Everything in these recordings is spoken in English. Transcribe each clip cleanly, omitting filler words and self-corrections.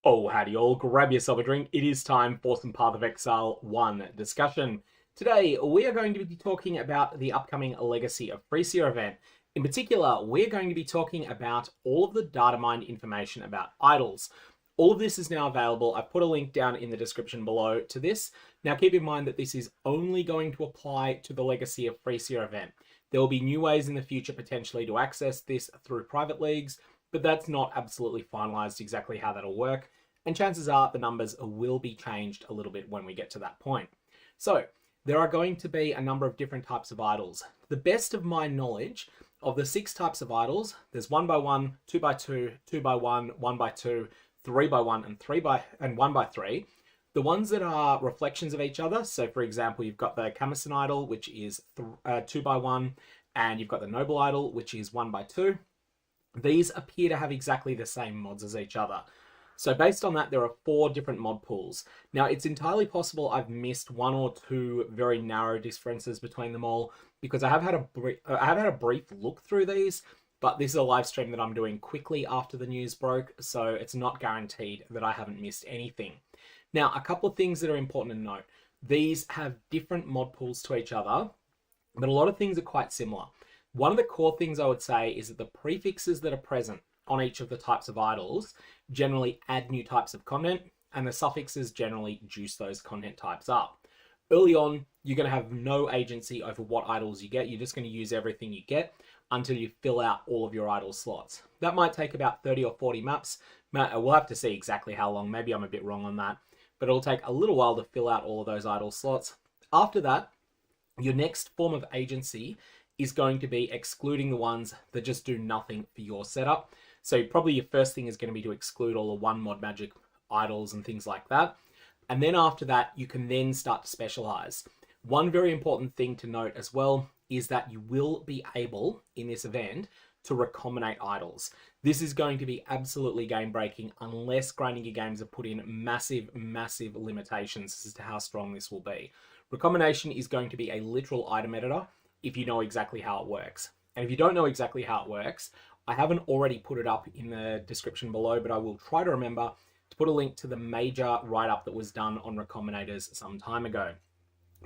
Oh, howdy all, grab yourself a drink. It is time for some Path of Exile 1 discussion. Today, we are going to be talking about the upcoming Legacy of Phrecia event. In particular, we're going to be talking about all of the data mined information about idols. All of this is now available. I've put a link down in the description below to this. Now keep in mind that this is only going to apply to the Legacy of Phrecia event. There will be new ways in the future potentially to access this through private leagues, but that's not absolutely finalized exactly how that'll work. And chances are the numbers will be changed a little bit when we get to that point. So there are going to be a number of different types of idols. The best of my knowledge of the 6 types of idols, there's 1x1, 2x2, 2x1, 1x2, 3x1, and 1x3. The ones that are reflections of each other, so for example, you've got the Camison idol, which is 2x1, and you've got the Noble idol, which is 1x2. These appear to have exactly the same mods as each other. So based on that, there are 4 different mod pools. Now, it's entirely possible I've missed 1 or 2 very narrow differences between them all, because I have had a brief look through these, but this is a live stream that I'm doing quickly after the news broke, so it's not guaranteed that I haven't missed anything. Now, a couple of things that are important to note. These have different mod pools to each other, but a lot of things are quite similar. One of the core things I would say is that the prefixes that are present on each of the types of idols generally add new types of content, and the suffixes generally juice those content types up. Early on, you're going to have no agency over what idols you get. You're just going to use everything you get until you fill out all of your idol slots. That might take about 30 or 40 maps. We'll have to see exactly how long. Maybe I'm a bit wrong on that, but it'll take a little while to fill out all of those idol slots. After that, your next form of agency is going to be excluding the ones that just do nothing for your setup. So probably your first thing is going to be to exclude all the 1 mod magic idols and things like that. And then after that, you can then start to specialize. One very important thing to note as well is that you will be able, in this event, to recombinate idols. This is going to be absolutely game breaking unless grinding your games have put in massive, massive limitations as to how strong this will be. Recombination is going to be a literal item editor if you know exactly how it works. And if you don't know exactly how it works, I haven't already put it up in the description below, but I will try to remember to put a link to the major write-up that was done on recombinators some time ago.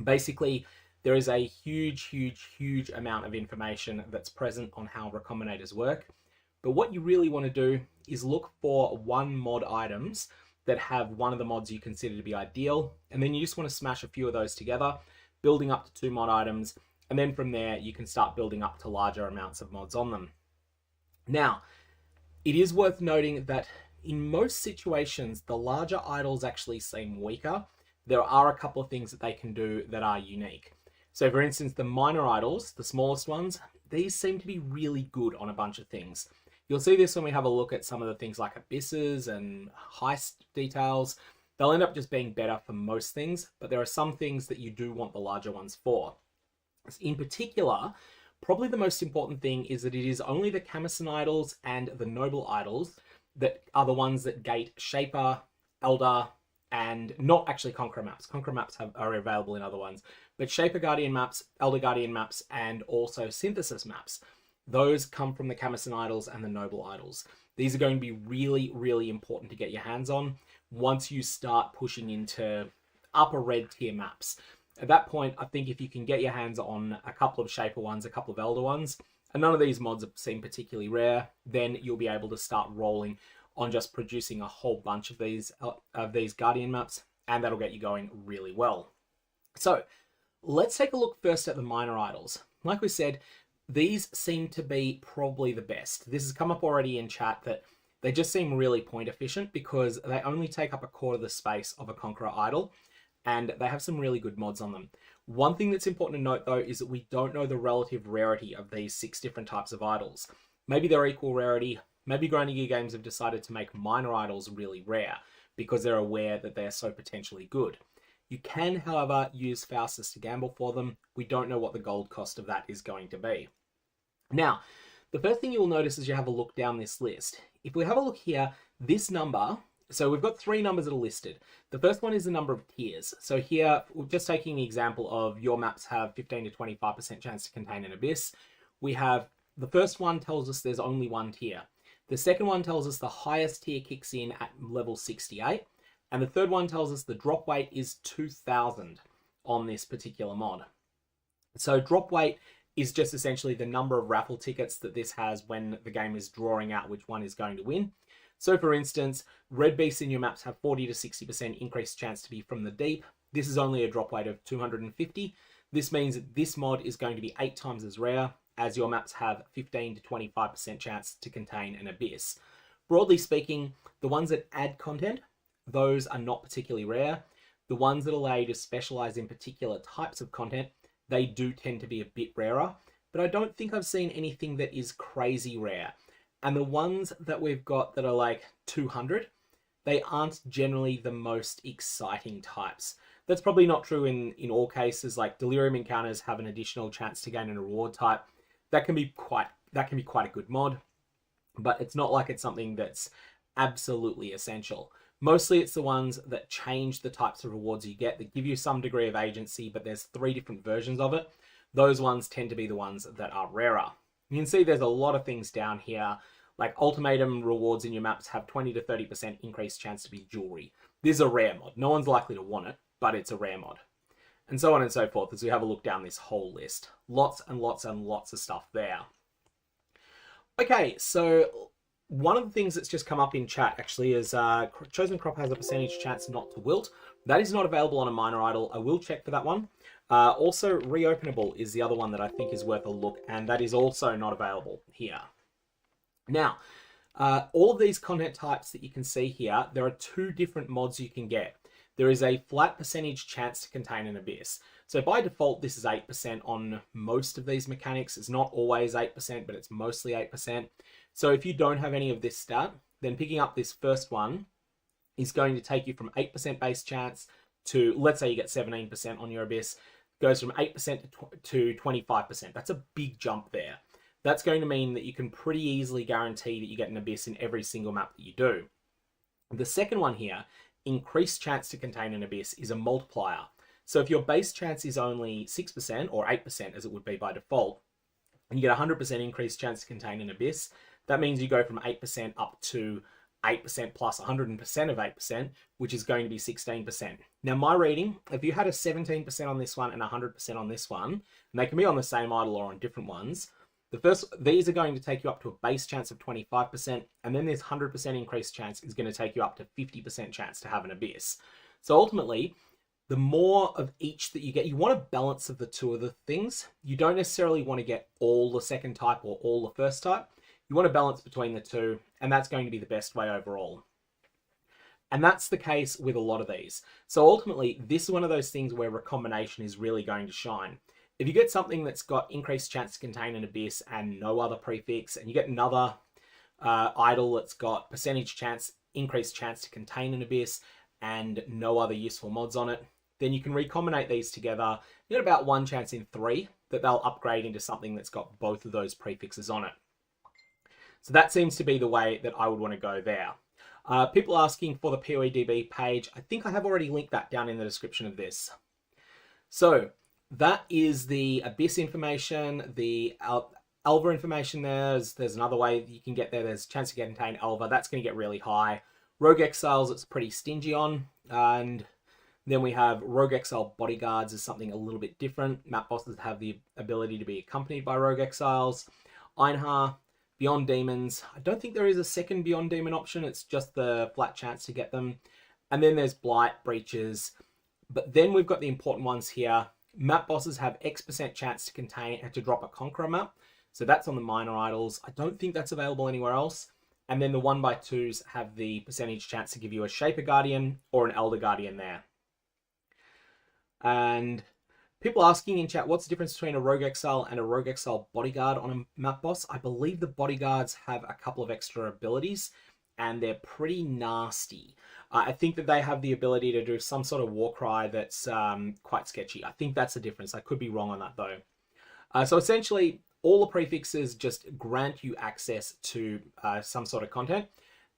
Basically, there is a huge, huge, huge amount of information that's present on how recombinators work. But what you really want to do is look for 1 mod items that have one of the mods you consider to be ideal. And then you just want to smash a few of those together, building up to 2 mod items. And then from there, you can start building up to larger amounts of mods on them. Now, it is worth noting that in most situations, the larger idols actually seem weaker. There are a couple of things that they can do that are unique. So for instance, the minor idols, the smallest ones, these seem to be really good on a bunch of things. You'll see this when we have a look at some of the things like abysses and heist details. They'll end up just being better for most things, but there are some things that you do want the larger ones for. In particular, probably the most important thing is that it is only the Camison idols and the Noble idols that are the ones that gate Shaper, Elder, and not actually Conqueror maps. Conqueror maps are available in other ones, but Shaper Guardian maps, Elder Guardian maps, and also Synthesis maps. Those come from the Camison idols and the Noble idols. These are going to be really, really important to get your hands on once you start pushing into upper red tier maps. At that point, I think if you can get your hands on a couple of Shaper ones, a couple of Elder ones, and none of these mods seem particularly rare, then you'll be able to start rolling on just producing a whole bunch of these Guardian maps, and that'll get you going really well. So let's take a look first at the minor idols. Like we said, these seem to be probably the best. This has come up already in chat that they just seem really point efficient because they only take up a quarter of the space of a Conqueror idol, and they have some really good mods on them. One thing that's important to note though is that we don't know the relative rarity of these 6 different types of idols. Maybe they're equal rarity, maybe grinding gear games have decided to make minor idols really rare because they're aware that they're so potentially good. You can, however, use Faustus to gamble for them. We don't know what the gold cost of that is going to be. Now, the first thing you'll notice as you have a look down this list, if we have a look here, this number, so we've got 3 numbers that are listed. The first one is the number of tiers. So here, we're just taking the example of your maps have 15 to 25% chance to contain an abyss. We have, the first one tells us there's only 1 tier. The second one tells us the highest tier kicks in at level 68. And the third one tells us the drop weight is 2,000 on this particular mod. So drop weight is just essentially the number of raffle tickets that this has when the game is drawing out which one is going to win. So for instance, red beasts in your maps have 40 to 60% increased chance to be from the deep. This is only a drop weight of 250. This means that this mod is going to be 8 times as rare, as your maps have 15 to 25% chance to contain an abyss. Broadly speaking, the ones that add content, those are not particularly rare. The ones that allow you to specialize in particular types of content, they do tend to be a bit rarer, but I don't think I've seen anything that is crazy rare. And the ones that we've got that are like 200, they aren't generally the most exciting types. That's probably not true in all cases. Like Delirium Encounters have an additional chance to gain an reward type. That can be quite a good mod, but it's not like it's something that's absolutely essential. Mostly it's the ones that change the types of rewards you get, that give you some degree of agency, but there's 3 different versions of it. Those ones tend to be the ones that are rarer. You can see there's a lot of things down here, like Ultimatum rewards in your maps have 20 to 30% increased chance to be jewelry. This is a rare mod. No one's likely to want it, but it's a rare mod. And so on and so forth as we have a look down this whole list. Lots and lots and lots of stuff there. Okay, so one of the things that's just come up in chat actually is Chosen Crop has a percentage chance not to wilt. That is not available on a minor idol. I will check for that one. Also, Reopenable is the other one that I think is worth a look, and that is also not available here. Now, all of these content types that you can see here, there are 2 different mods you can get. There is a flat percentage chance to contain an abyss. So by default, this is 8% on most of these mechanics. It's not always 8%, but it's mostly 8%. So if you don't have any of this stat, then picking up this first one is going to take you from 8% base chance to, let's say you get 17% on your abyss, goes from 8% to 25%. That's a big jump there. That's going to mean that you can pretty easily guarantee that you get an abyss in every single map that you do. The second one here, increased chance to contain an abyss, is a multiplier. So if your base chance is only 6% or 8% as it would be by default, and you get 100% increased chance to contain an abyss, that means you go from 8% up to 8% plus 100% of 8%, which is going to be 16%. Now my reading, if you had a 17% on this one and 100% on this one, and they can be on the same idol or on different ones, these are going to take you up to a base chance of 25%, and then this 100% increased chance is going to take you up to 50% chance to have an abyss. So ultimately, the more of each that you get, you want a balance of the 2 of the things. You don't necessarily want to get all the second type or all the first type. You want a balance between the 2, and that's going to be the best way overall. And that's the case with a lot of these. So ultimately, this is one of those things where Recombination is really going to shine. If you get something that's got increased chance to contain an abyss and no other prefix, and you get another idol that's got percentage chance, increased chance to contain an abyss, and no other useful mods on it, then you can recombinate these together. You get about 1 chance in 3 that they'll upgrade into something that's got both of those prefixes on it. So that seems to be the way that I would want to go there. People asking for the POEDB page. I think I have already linked that down in the description of this. So that is the Abyss information, the Elva information there. There's another way that you can get there. There's a chance to contain Elva. That's going to get really high. Rogue Exiles, it's pretty stingy on. And then we have Rogue Exile Bodyguards is something a little bit different. Map bosses have the ability to be accompanied by Rogue Exiles. Einhar, Beyond Demons. I don't think there is a second Beyond Demon option. It's just the flat chance to get them. And then there's Blight, Breaches. But then we've got the important ones here. Map bosses have X% chance to drop a Conqueror map. So that's on the minor idols. I don't think that's available anywhere else. And then the 1x2s have the percentage chance to give you a Shaper Guardian or an Elder Guardian there. And people asking in chat, what's the difference between a Rogue Exile and a Rogue Exile Bodyguard on a map boss? I believe the Bodyguards have a couple of extra abilities, and they're pretty nasty. I think that they have the ability to do some sort of war cry that's quite sketchy. I think that's the difference. I could be wrong on that though. So essentially, all the prefixes just grant you access to some sort of content.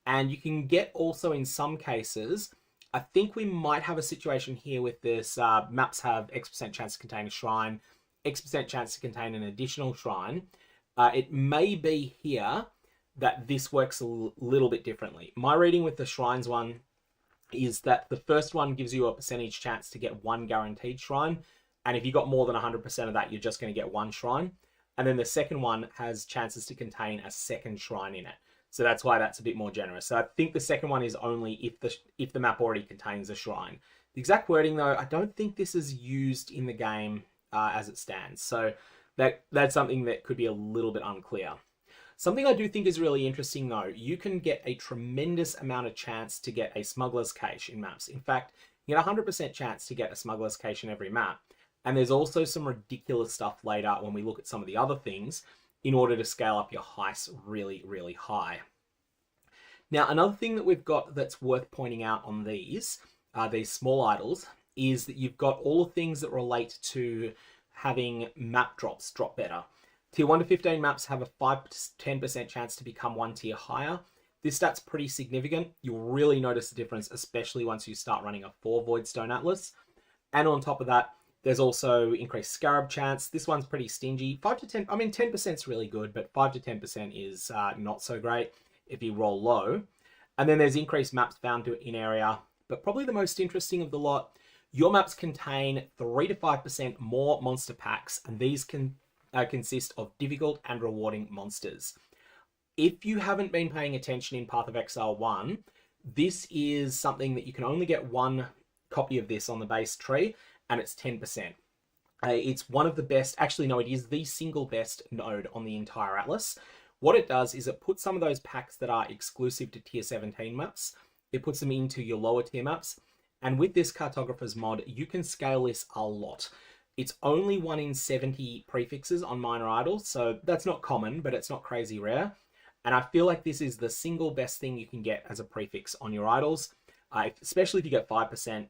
And you can get also in some cases, I think we might have a situation here with this, maps have X% chance to contain a shrine, X% chance to contain an additional shrine. It may be here that this works a little bit differently. My reading with the shrines one is that the first one gives you a percentage chance to get one guaranteed shrine, and if you got more than 100% of that, you're just going to get one shrine. And then the second one has chances to contain a second shrine in it. So that's why that's a bit more generous. So I think the second one is only if the map already contains a shrine. The exact wording though, I don't think this is used in the game as it stands. So that's something that could be a little bit unclear. Something I do think is really interesting though, you can get a tremendous amount of chance to get a smuggler's cache in maps. In fact, you get a 100% chance to get a smuggler's cache in every map. And there's also some ridiculous stuff laid out when we look at some of the other things in order to scale up your heists really, really high. Now, another thing that we've got that's worth pointing out on these small idols is that you've got all the things that relate to having map drops drop better. Tier 1 to 15 maps have a 5 to 10% chance to become one tier higher. This stat's pretty significant. You'll really notice the difference, especially once you start running a 4 Voidstone Atlas. And on top of that, there's also increased Scarab chance. This one's pretty stingy. 5 to 10, I mean 10% is really good, but 5 to 10% is not so great if you roll low. And then there's increased maps found in area, but probably the most interesting of the lot, your maps contain 3 to 5% more monster packs, and these can consist of difficult and rewarding monsters. If you haven't been paying attention in PathOfExile 1, this is something that you can only get one copy of this on the base tree, and it's 10%. It's one of the best, actually no, it is the single best node on the entire Atlas. What it does is it puts some of those packs that are exclusive to tier 17 maps, it puts them into your lower tier maps, and with this Cartographer's mod, you can scale this a lot. It's only 1 in 70 prefixes on minor idols, so that's not common, but it's not crazy rare. And I feel like this is the single best thing you can get as a prefix on your idols, especially if you get 5%.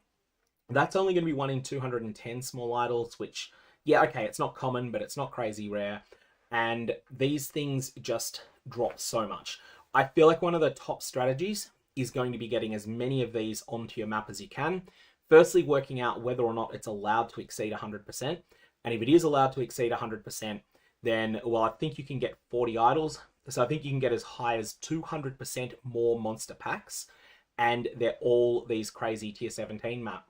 That's only going to be 1 in 210 small idols, which, yeah, okay, it's not common, but it's not crazy rare. And these things just drop so much. I feel like one of the top strategies is going to be getting as many of these onto your map as you can. Firstly, working out whether or not it's allowed to exceed 100%. And if it is allowed to exceed 100%, then, well, I think you can get 40 idols. So I think you can get as high as 200% more monster packs. And they're all these crazy tier 17 map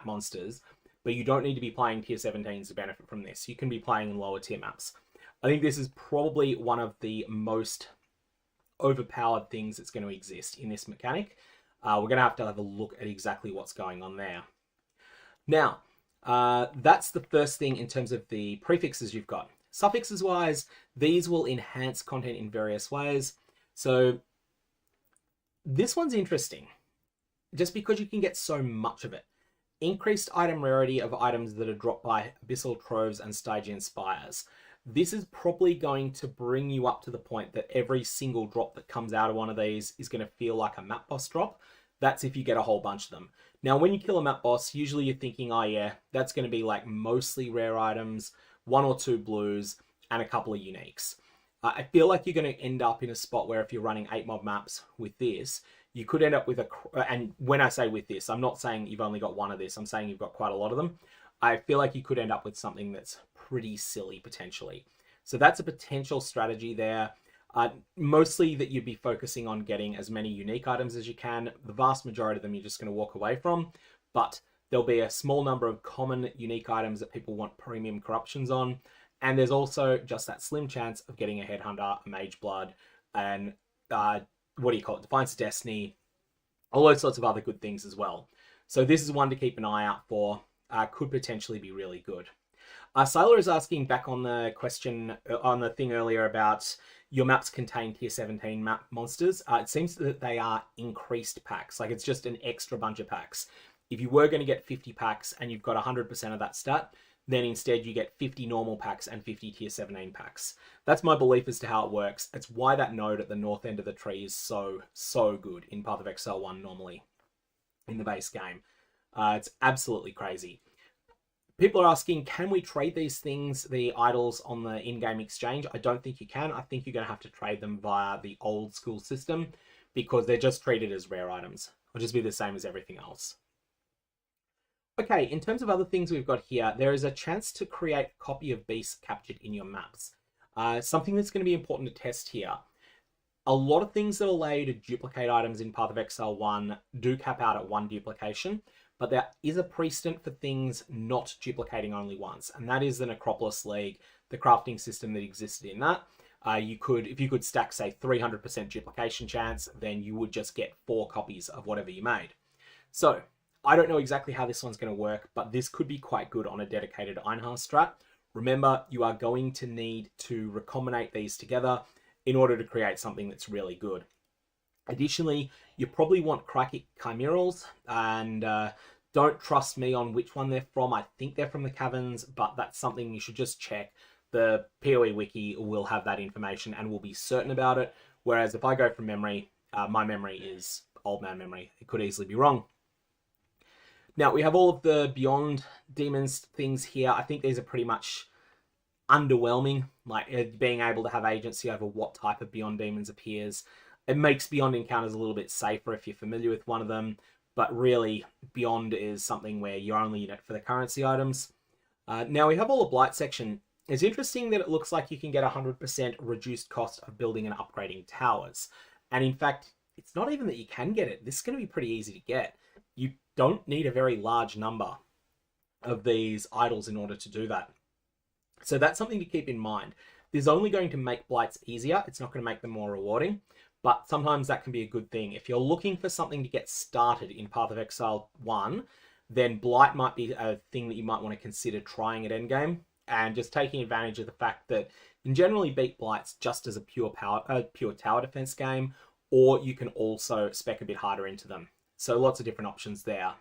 monsters, but you don't need to be playing tier 17s to benefit from this. You can be playing in lower tier maps. I think this is probably one of the most overpowered things that's going to exist in this mechanic. We're going to have a look at exactly what's going on there. Now, that's the first thing in terms of the prefixes you've got. Suffixes wise, these will enhance content in various ways. So this one's interesting, just because you can get so much of it. Increased item rarity of items that are dropped by Abyssal Troves and Stygian Spires. This is probably going to bring you up to the point that every single drop that comes out of one of these is going to feel like a map boss drop. That's if you get a whole bunch of them. Now, when you kill a map boss, usually you're thinking, oh yeah, that's going to be like mostly rare items, 1 or 2 blues, and a couple of uniques. I feel like you're going to end up in a spot where if you're running 8 mob maps with this, you could end up with and when I say with this, I'm not saying you've only got one of this, I'm saying you've got quite a lot of them. I feel like you could end up with something that's pretty silly potentially. So that's a potential strategy there. Mostly that you'd be focusing on getting as many unique items as you can. The vast majority of them you're just going to walk away from, but there'll be a small number of common unique items that people want premium corruptions on. And there's also just that slim chance of getting a Headhunter, a Mage Blood, and what do you call it? Defiance of Destiny, all those sorts of other good things as well. So this is one to keep an eye out for. Could potentially be really good. Sylar is asking back on the question, on the thing earlier about your maps contain tier 17 map monsters. It seems that they are increased packs. Like it's just an extra bunch of packs. If you were going to get 50 packs and you've got 100% of that stat, then instead you get 50 normal packs and 50 tier 17 packs. That's my belief as to how it works. It's why that node at the north end of the tree is so good in PathOfExile 1 normally in the base game. It's absolutely crazy. People are asking, can we trade these things, the idols, on the in-game exchange? I don't think you can. I think you're going to have to trade them via the old school system because they're just treated as rare items. It'll just be the same as everything else. Okay, in terms of other things we've got here, there is a chance to create a copy of beasts captured in your maps. Something that's going to be important to test here. A lot of things that allow you to duplicate items in PathOfExile 1 do cap out at 1 duplication, but there is a precedent for things not duplicating only once, and that is the Necropolis League, the crafting system that existed in that. If you could stack, say, 300% duplication chance, then you would just get 4 copies of whatever you made. So, I don't know exactly how this one's going to work, but this could be quite good on a dedicated Einhaar strat. Remember, you are going to need to recombinate these together in order to create something that's really good. Additionally, you probably want chimerals, and don't trust me on which one they're from. I think they're from the caverns, but that's something you should just check. The POE wiki will have that information and will be certain about it, whereas if I go from memory, my memory is old man memory. It could easily be wrong. Now, we have all of the Beyond Demons things here. I think these are pretty much underwhelming, like being able to have agency over what type of Beyond Demons appears. It makes Beyond encounters a little bit safer if you're familiar with one of them, but really, Beyond is something where you're only in it for the currency items. Now, we have all the Blight section. It's interesting that it looks like you can get 100% reduced cost of building and upgrading towers. And in fact, it's not even that you can get it. This is going to be pretty easy to get. You don't need a very large number of these idols in order to do that. So that's something to keep in mind. This is only going to make Blights easier. It's not going to make them more rewarding, but sometimes that can be a good thing. If you're looking for something to get started in PathOfExile 1, then Blight might be a thing that you might want to consider trying at endgame, and just taking advantage of the fact that you can generally beat Blights just as a pure tower defense game, or you can also spec a bit harder into them. So lots of different options there.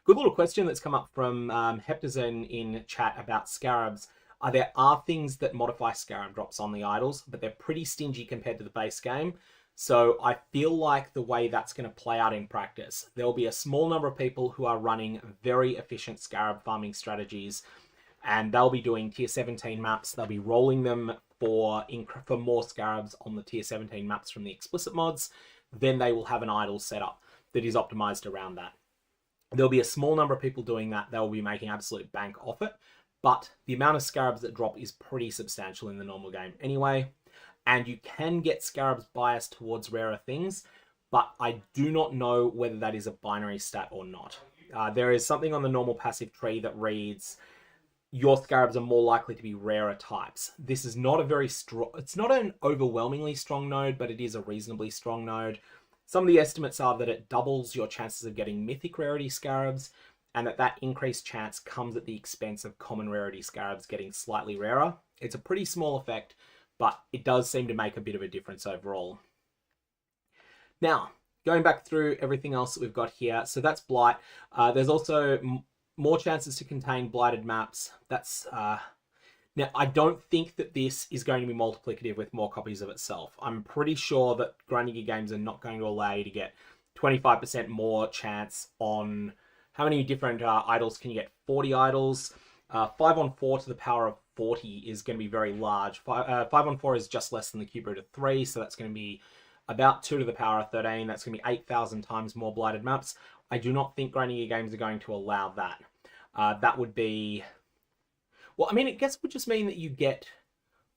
Good little question that's come up from Heptazen in chat about scarabs. There are things that modify scarab drops on the idols, but they're pretty stingy compared to the base game. So I feel like the way that's going to play out in practice, there will be a small number of people who are running very efficient scarab farming strategies, and they'll be doing tier 17 maps. They'll be rolling them for more scarabs on the tier 17 maps from the explicit mods. Then they will have an idol setup that is optimized around that. There'll be a small number of people doing that. They'll be making absolute bank off it, but the amount of scarabs that drop is pretty substantial in the normal game anyway. And you can get scarabs biased towards rarer things, but I do not know whether that is a binary stat or not. There is something on the normal passive tree that reads, your scarabs are more likely to be rarer types. This is not a very strong, it's not an overwhelmingly strong node, but it is a reasonably strong node. Some of the estimates are that it doubles your chances of getting mythic rarity scarabs, and that increased chance comes at the expense of common rarity scarabs getting slightly rarer. It's a pretty small effect, but it does seem to make a bit of a difference overall. Now, going back through everything else that we've got here, so that's Blight. There's also more chances to contain blighted maps. That's now, I don't think that this is going to be multiplicative with more copies of itself. I'm pretty sure that grinding your games are not going to allow you to get 25% more chance on how many different idols can you get? 40 idols. 5 on 4 to the power of 40 is going to be very large. 5 on 4 is just less than the cube root of 3, so that's going to be about 2 to the power of 13. That's going to be 8,000 times more blighted maps. I do not think grinding your games are going to allow that. That would be... Well, I mean, I guess it would just mean that you get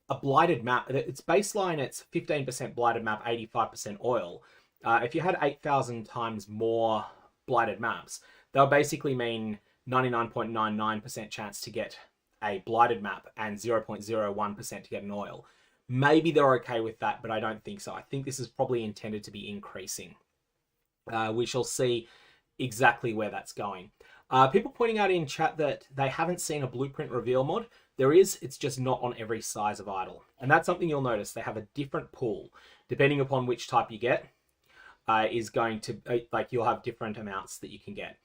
a blighted map. Its baseline, it's 15% blighted map, 85% oil. If you had 8,000 times more blighted maps, that would basically mean 99.99% chance to get a blighted map and 0.01% to get an oil. Maybe they're okay with that, but I don't think so. I think this is probably intended to be increasing. We shall see exactly where that's going. People pointing out in chat that they haven't seen a blueprint reveal mod. There is, it's just not on every size of idol. And that's something you'll notice. They have a different pool, depending upon which type you get, is going to, like, you'll have different amounts that you can get.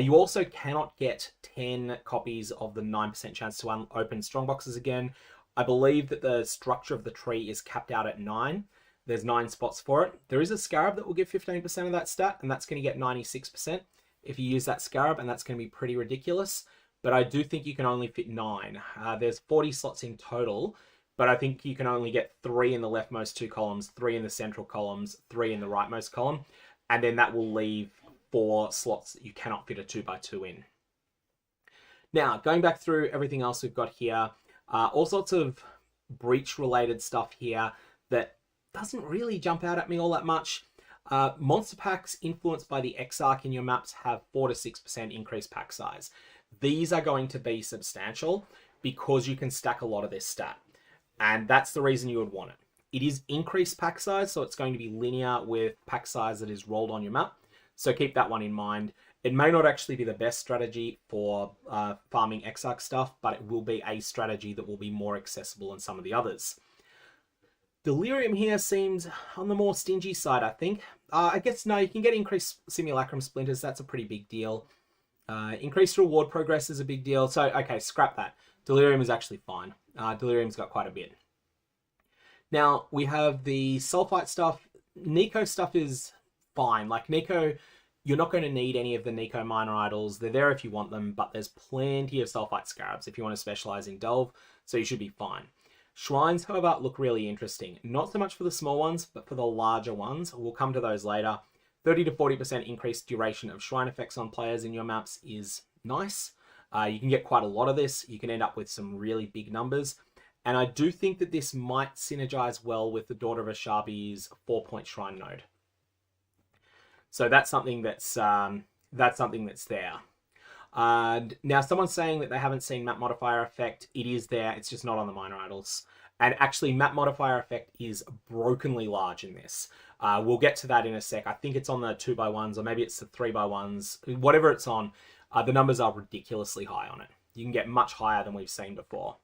You also cannot get 10 copies of the 9% chance to open strongboxes again. I believe that the structure of the tree is capped out at 9. There's 9 spots for it. There is a scarab that will give 15% of that stat, and that's going to get 96%. If you use that scarab, and that's going to be pretty ridiculous, but I do think you can only fit 9. There's 40 slots in total, but I think you can only get 3 in the leftmost 2 columns, 3 in the central columns, 3 in the rightmost column, and then that will leave 4 slots that you cannot fit a 2x2 in. Now, going back through everything else we've got here, all sorts of breach-related stuff here that doesn't really jump out at me all that much. Monster packs influenced by the Exarch in your maps have 4 to 6% increased pack size. These are going to be substantial because you can stack a lot of this stat. And that's the reason you would want it. It is increased pack size, so it's going to be linear with pack size that is rolled on your map. So keep that one in mind. It may not actually be the best strategy for farming Exarch stuff, but it will be a strategy that will be more accessible than some of the others. Delirium here seems on the more stingy side, I think. I guess, no, you can get increased Simulacrum Splinters. That's a pretty big deal. Increased reward progress is a big deal. So, okay, scrap that. Delirium is actually fine. Delirium's got quite a bit. Now, we have the Sulfite stuff. Nico stuff is fine. Like, Nico, you're not going to need any of the Nico minor idols. They're there if you want them, but there's plenty of Sulfite Scarabs if you want to specialize in Delve, so you should be fine. Shrines, however, look really interesting. Not so much for the small ones, but for the larger ones. We'll come to those later. 30 to 40% increased duration of shrine effects on players in your maps is nice. You can get quite a lot of this. You can end up with some really big numbers. And I do think that this might synergize well with the Daughter of Ashabi's 4-point shrine node. So that's something that's there. Now, someone's saying that they haven't seen map modifier effect. It is there. It's just not on the minor idols. And actually, map modifier effect is brokenly large in this. We'll get to that in a sec. I think it's on the 2x1s, or maybe it's the 3x1s. Whatever it's on, the numbers are ridiculously high on it. You can get much higher than we've seen before.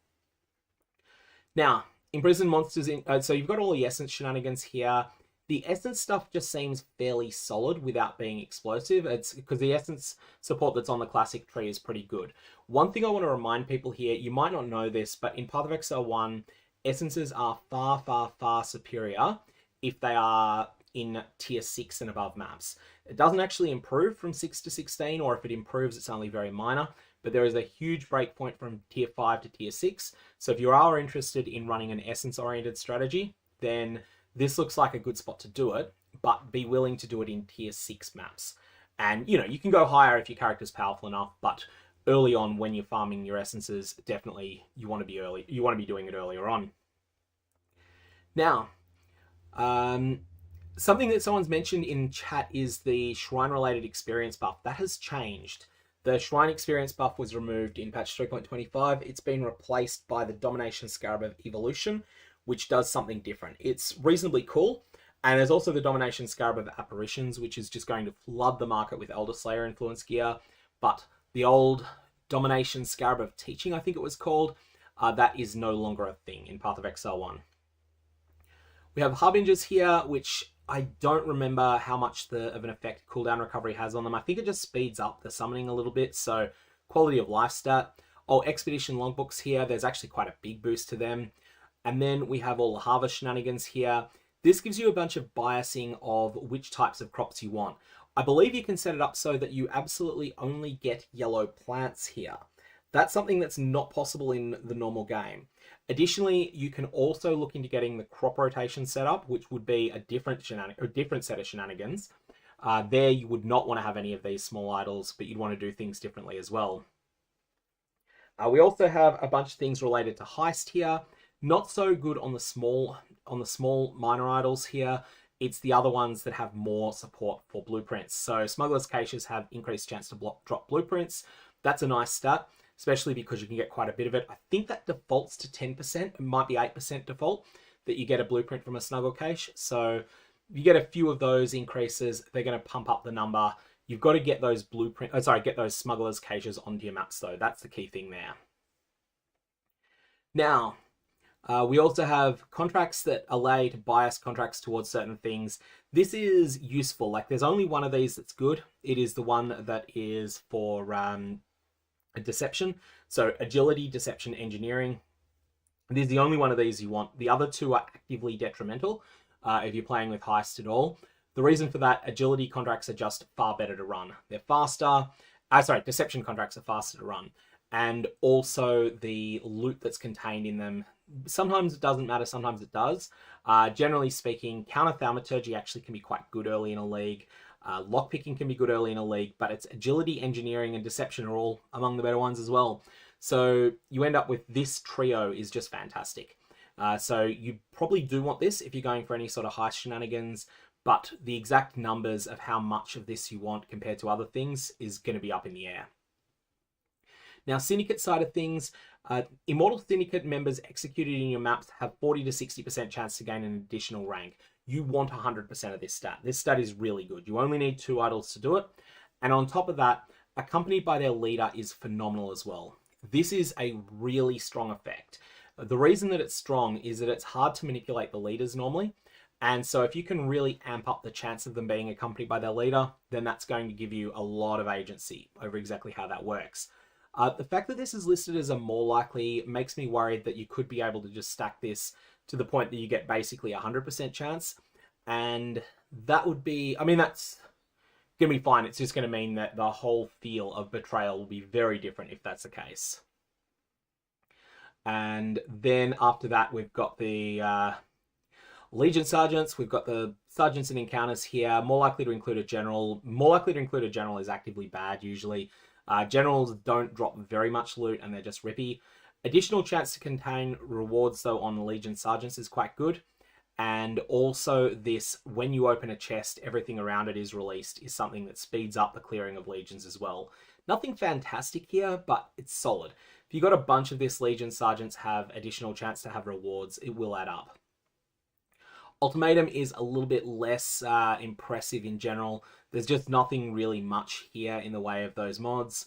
Now, imprisoned monsters, so you've got all the essence shenanigans here. The essence stuff just seems fairly solid without being explosive. It's because the essence support that's on the classic tree is pretty good. One thing I want to remind people here, you might not know this, but in PathOfExile 1, essences are far, far, far superior if they are in tier 6 and above maps. It doesn't actually improve from 6 to 16, or if it improves, it's only very minor. But there is a huge breakpoint from tier 5 to tier 6. So if you are interested in running an essence-oriented strategy, then this looks like a good spot to do it, but be willing to do it in tier 6 maps. And, you can go higher if your character's powerful enough, but early on when you're farming your essences, definitely you want to be early. You want to be doing it earlier on. Now, something that someone's mentioned in chat is the shrine-related experience buff. That has changed. The Shrine Experience buff was removed in patch 3.25. It's been replaced by the Domination Scarab of Evolution, which does something different. It's reasonably cool. And there's also the Domination Scarab of Apparitions, which is just going to flood the market with Elder Slayer influence gear. But the old Domination Scarab of Teaching, I think it was called, that is no longer a thing in PathOfExile 1. We have Harbingers here, which I don't remember how much of an effect cooldown recovery has on them. I think it just speeds up the summoning a little bit, so quality of life stat. Oh, Expedition logbooks here. There's actually quite a big boost to them. And then we have all the harvest shenanigans here. This gives you a bunch of biasing of which types of crops you want. I believe you can set it up so that you absolutely only get yellow plants here. That's something that's not possible in the normal game. Additionally, you can also look into getting the crop rotation setup, which would be a different set of shenanigans. There, you would not want to have any of these small idols, but you'd want to do things differently as well. We also have a bunch of things related to heist here. Not so good on the small minor idols here. It's the other ones that have more support for blueprints. So Smuggler's Caches have increased chance to drop blueprints. That's a nice stat, especially because you can get quite a bit of it. I think that defaults to 10%. It might be 8% default that you get a blueprint from a Snuggle Cache. So you get a few of those increases, they're going to pump up the number. You've got to get those get those Smuggler's Caches onto your maps though. That's the key thing there. Now, we also have contracts that allow you to bias contracts towards certain things. This is useful. Like, there's only one of these that's good. It is the one that is for deception. So agility, deception, engineering. This is the only one of these you want. The other two are actively detrimental if you're playing with heist at all. The reason for that, agility contracts are just far better to run. They're faster. Deception contracts are faster to run. And also the loot that's contained in them. Sometimes it doesn't matter, sometimes it does. Generally speaking, counter thaumaturgy actually can be quite good early in a league. Lockpicking can be good early in a league, but it's agility, engineering, and deception are all among the better ones as well. So you end up with this trio is just fantastic. So you probably do want this if you're going for any sort of heist shenanigans, but the exact numbers of how much of this you want compared to other things is going to be up in the air. Now, Syndicate side of things, Immortal Syndicate members executed in your maps have 40 to 60% chance to gain an additional rank. You want 100% of this stat. This stat is really good. You only need 2 idols to do it. And on top of that, accompanied by their leader is phenomenal as well. This is a really strong effect. The reason that it's strong is that it's hard to manipulate the leaders normally. And so if you can really amp up the chance of them being accompanied by their leader, then that's going to give you a lot of agency over exactly how that works. The fact that this is listed as a more likely makes me worried that you could be able to just stack this to the point that you get basically 100% chance. And that would be, I mean, that's going to be fine. It's just going to mean that the whole feel of Betrayal will be very different if that's the case. And then after that, we've got the Legion Sergeants. We've got the Sergeants and Encounters here. More likely to include a General. More likely to include a General is actively bad usually. Generals don't drop very much loot and they're just rippy. Additional chance to contain rewards though on the Legion Sergeants is quite good. And also this, when you open a chest, everything around it is released, is something that speeds up the clearing of Legions as well. Nothing fantastic here, but it's solid. If you got a bunch of this, Legion Sergeants have additional chance to have rewards. It will add up. Ultimatum is a little bit less impressive in general. There's just nothing really much here in the way of those mods.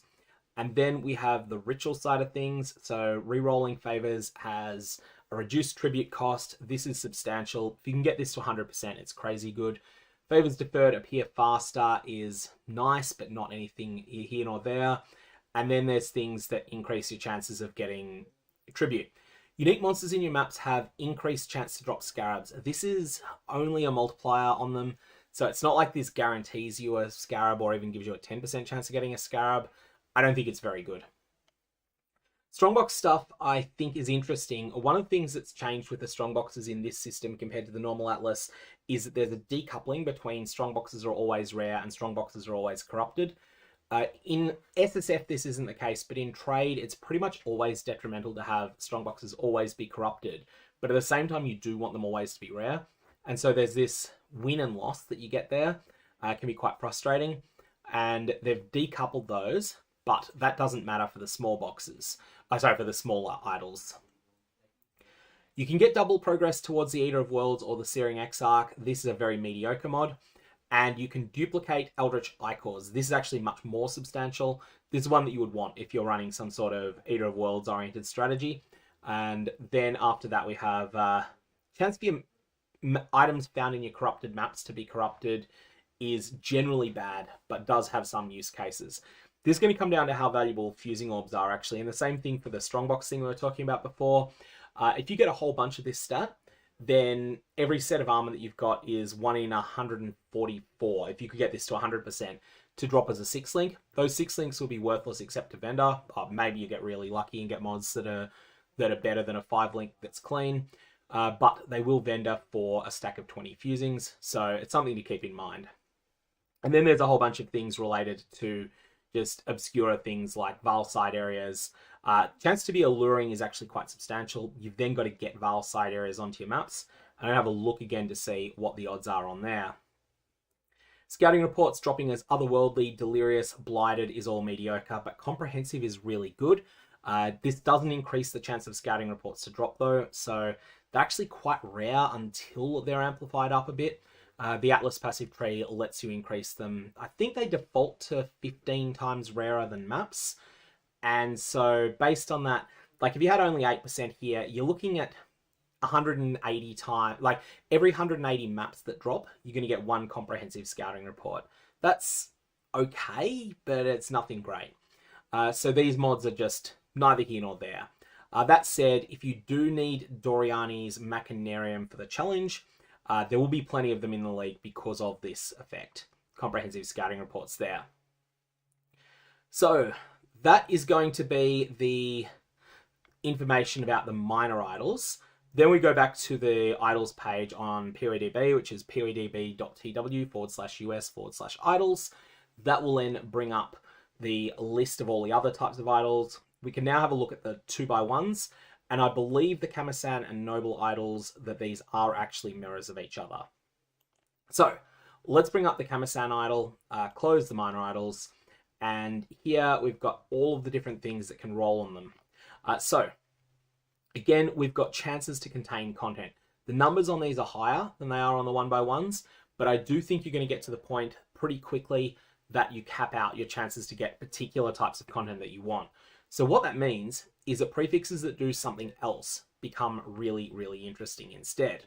And then we have the ritual side of things. So rerolling favors has a reduced tribute cost. This is substantial. If you can get this to 100%, it's crazy good. Favors deferred appear faster is nice, but not anything here nor there. And then there's things that increase your chances of getting tribute. Unique monsters in your maps have increased chance to drop scarabs. This is only a multiplier on them, so it's not like this guarantees you a scarab or even gives you a 10% chance of getting a scarab. I don't think it's very good. Strongbox stuff I think is interesting. One of the things that's changed with the strongboxes in this system compared to the normal Atlas is that there's a decoupling between strongboxes are always rare and strongboxes are always corrupted. In SSF, this isn't the case, but in trade, it's pretty much always detrimental to have strongboxes always be corrupted. But at the same time, you do want them always to be rare. And so there's this win and loss that you get there. It can be quite frustrating. And they've decoupled those, but that doesn't matter for the small boxes. For the smaller idols. You can get double progress towards the Eater of Worlds or the Searing Exarch. This is a very mediocre mod. And you can duplicate Eldritch Ichors. This is actually much more substantial. This is one that you would want if you're running some sort of Eater of Worlds oriented strategy. And then after that we have chance for your items found in your corrupted maps to be corrupted is generally bad, but does have some use cases. This is going to come down to how valuable fusing orbs are actually. And the same thing for the strongbox thing we were talking about before. If you get a whole bunch of this stat, then every set of armor that you've got is 1 in 144. If you could get this to 100% to drop as a 6-link, those 6 links will be worthless except to vendor. Maybe you get really lucky and get mods that are better than a 5-link that's clean. But they will vendor for a stack of 20 fusings, so it's something to keep in mind. And then there's a whole bunch of things related to just obscure things like Vaal side areas. Chance to be alluring is actually quite substantial. You've then got to get Vaal side areas onto your maps. And I'll have a look again to see what the odds are on there. Scouting reports dropping as otherworldly, delirious, blighted is all mediocre, but comprehensive is really good. This doesn't increase the chance of scouting reports to drop though, so they're actually quite rare until they're amplified up a bit. The Atlas passive tree lets you increase them. I think they default to 15 times rarer than maps. And so based on that, like if you had only 8% here, you're looking at 180 times, like every 180 maps that drop, you're going to get 1 comprehensive scouting report. That's okay, but it's nothing great. So these mods are just neither here nor there. That said, if you do need Doriani's Machinarium for the challenge, there will be plenty of them in the league because of this effect. Comprehensive scouting reports there. So that is going to be the information about the minor idols. Then we go back to the idols page on POEDB, which is poedb.tw/US/idols. That will then bring up the list of all the other types of idols. We can now have a look at the 2x1s. And I believe the Kamisan and Noble Idols, that these are actually mirrors of each other. So let's bring up the Kamisan idol, close the minor idols, and here we've got all of the different things that can roll on them. So again, we've got chances to contain content. The numbers on these are higher than they are on the 1x1s, but I do think you're going to get to the point pretty quickly that you cap out your chances to get particular types of content that you want. So what that means is that prefixes that do something else become really, really interesting instead.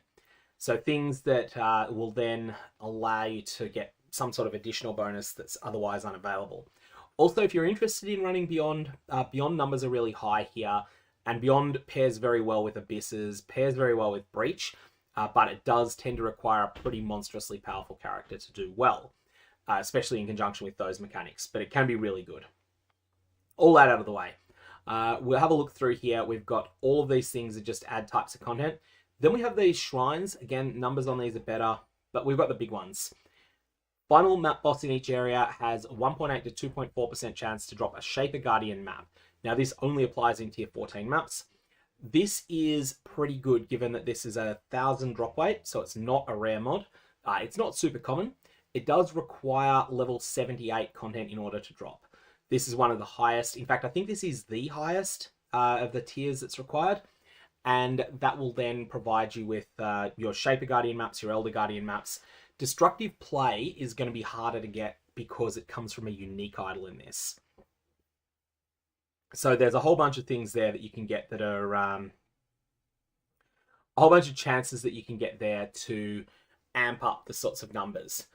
So things that will then allow you to get some sort of additional bonus that's otherwise unavailable. Also, if you're interested in running Beyond, Beyond numbers are really high here, and Beyond pairs very well with Abysses, pairs very well with Breach, but it does tend to require a pretty monstrously powerful character to do well, especially in conjunction with those mechanics, but it can be really good. All that out of the way. We'll have a look through here. We've got all of these things that just add types of content. Then we have these shrines. Again, numbers on these are better, but we've got the big ones. Final map boss in each area has 1.8 to 2.4% chance to drop a Shaper Guardian map. Now, this only applies in tier 14 maps. This is pretty good given that this is a 1000 drop weight, so it's not a rare mod. It's not super common. It does require level 78 content in order to drop. This is one of the highest. In fact, I think this is the highest of the tiers that's required. And that will then provide you with your Shaper Guardian maps, your Elder Guardian maps. Destructive Play is going to be harder to get because it comes from a unique idol in this. So there's a whole bunch of things there that you can get that are a whole bunch of chances that you can get there to amp up the sorts of numbers.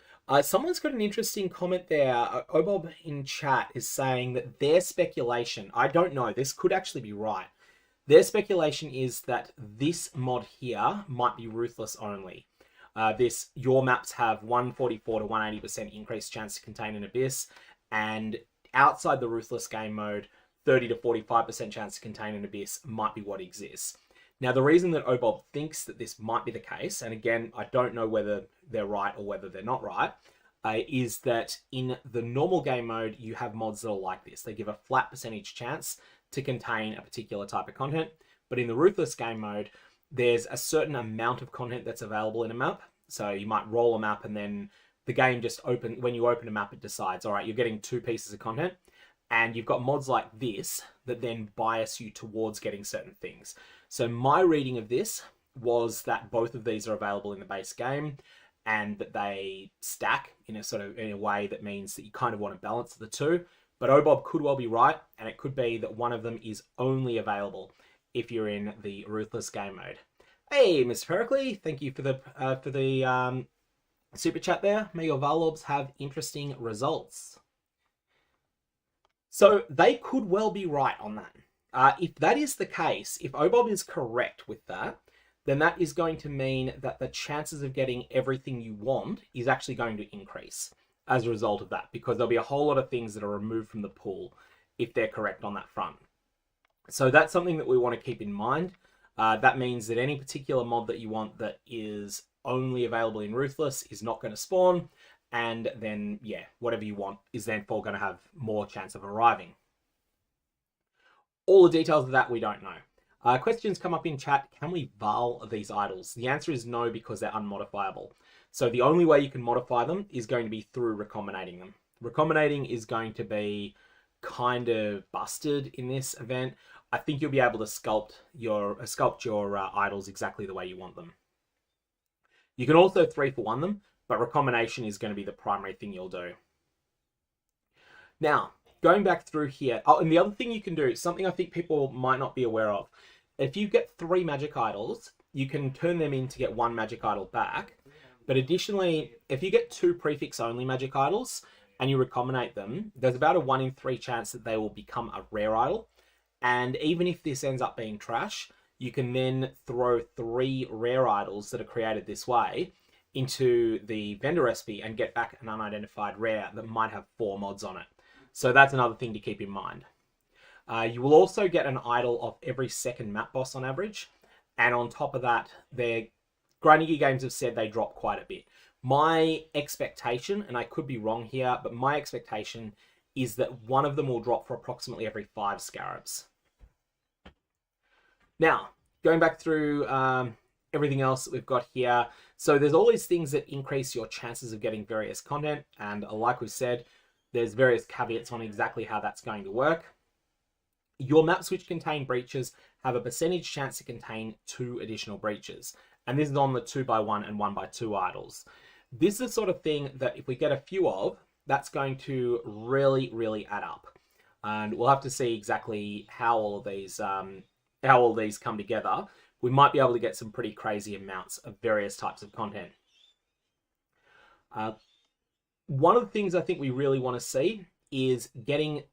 Someone's got an interesting comment there. Obob in chat is saying that their speculation, I don't know, this could actually be right. Their speculation is that this mod here might be Ruthless only. Your maps have 144 to 180% increased chance to contain an Abyss, and outside the Ruthless game mode, 30 to 45% chance to contain an Abyss might be what exists. Now, the reason that Obob thinks that this might be the case, and again, I don't know whether they're right or whether they're not right, is that in the normal game mode, you have mods that are like this. They give a flat percentage chance to contain a particular type of content. But in the Ruthless game mode, there's a certain amount of content that's available in a map. So you might roll a map and then the game just when you open a map, it decides, all right, you're getting 2 pieces of content. And you've got mods like this that then bias you towards getting certain things. So my reading of this was that both of these are available in the base game and that they stack in a way that means that you kind of want to balance the two. But Obob could well be right, and it could be that one of them is only available if you're in the Ruthless game mode. Hey, Mr. Pericles, thank you for the super chat there. May your Valorbs have interesting results. So they could well be right on that. If that is the case, if Obob is correct with that, then that is going to mean that the chances of getting everything you want is actually going to increase as a result of that, because there'll be a whole lot of things that are removed from the pool if they're correct on that front. So that's something that we want to keep in mind. That means that any particular mod that you want that is only available in Ruthless is not going to spawn, and then, yeah, whatever you want is therefore going to have more chance of arriving. All the details of that we don't know. Questions come up in chat. Can we Val these idols? The answer is no, because they're unmodifiable. So the only way you can modify them is going to be through recombinating them. Recombinating is going to be kind of busted in this event. I think you'll be able to sculpt your idols exactly the way you want them. You can also 3-for-1 them, but recombination is going to be the primary thing you'll do. Now, going back through here, oh, and the other thing you can do, something I think people might not be aware of, if you get 3 magic idols, you can turn them in to get 1 magic idol back. But additionally, if you get 2 prefix-only magic idols and you recombinate them, there's about a 1 in 3 chance that they will become a rare idol. And even if this ends up being trash, you can then throw 3 rare idols that are created this way into the vendor recipe and get back an unidentified rare that might have 4 mods on it. So that's another thing to keep in mind. You will also get an idol of every 2nd map boss on average. And on top of that, Grinding Games have said they drop quite a bit. My expectation, and I could be wrong here, but my expectation is that one of them will drop for approximately every 5 scarabs. Now, going back through everything else that we've got here. So there's all these things that increase your chances of getting various content. And like we've said, there's various caveats on exactly how that's going to work. Your maps which contain breaches have a percentage chance to contain 2 additional breaches. And this is on the 2x1 and 1x2 idols. This is the sort of thing that if we get a few of, that's going to really, really add up. And we'll have to see exactly how all of these come together. We might be able to get some pretty crazy amounts of various types of content. One of the things I think we really want to see is getting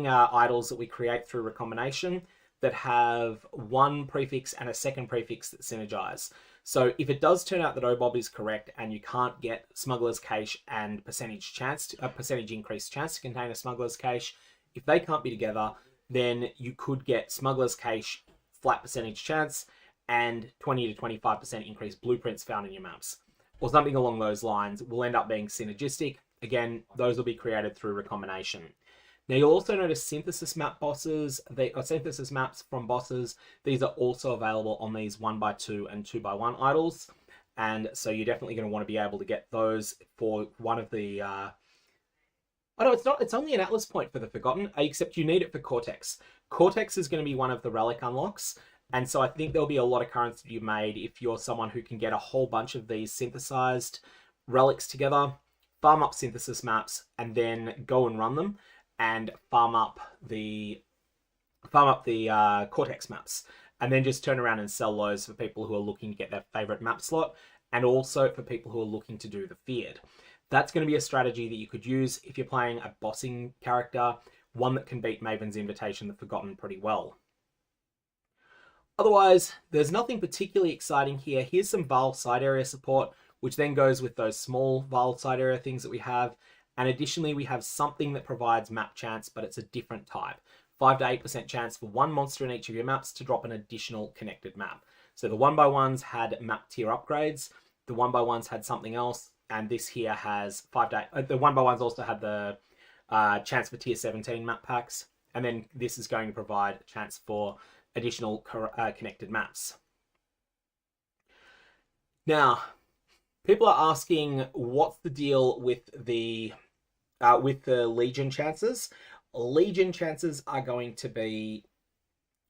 idols that we create through recombination that have one prefix and a second prefix that synergize. So if it does turn out that OBOB is correct and you can't get Smuggler's Cache and percentage increased chance to contain a Smuggler's Cache, if they can't be together, then you could get Smuggler's Cache flat percentage chance and 20 to 25% increased blueprints found in your maps, or something along those lines will end up being synergistic. Again, those will be created through recombination. Now you'll also notice synthesis map bosses, synthesis maps from bosses. These are also available on these 1x2 and 2x1 idols. And so you're definitely going to want to be able to get those for one of the, oh no, it's only an Atlas point for the Forgotten, except you need it for Cortex. Cortex is going to be one of the relic unlocks. And so I think there'll be a lot of currency to be made if you're someone who can get a whole bunch of these synthesized relics together, farm up synthesis maps, and then go and run them and farm up the Cortex maps, and then just turn around and sell those for people who are looking to get their favorite map slot, and also for people who are looking to do the feared. That's going to be a strategy that you could use if you're playing a bossing character, one that can beat Maven's Invitation, the Forgotten, pretty well. Otherwise, there's nothing particularly exciting here. Here's some Vaal side area support, which then goes with those small Vaal side area things that we have. And additionally, we have something that provides map chance, but it's a different type. 5 to 8% chance for one monster in each of your maps to drop an additional connected map. So the 1x1s had map tier upgrades. The 1x1s had something else. And this here has 5 to 8. The 1x1s also had the chance for tier 17 map packs. And then this is going to provide a chance for additional connected maps. Now, people are asking what's the deal with the Legion chances. Legion chances are going to be,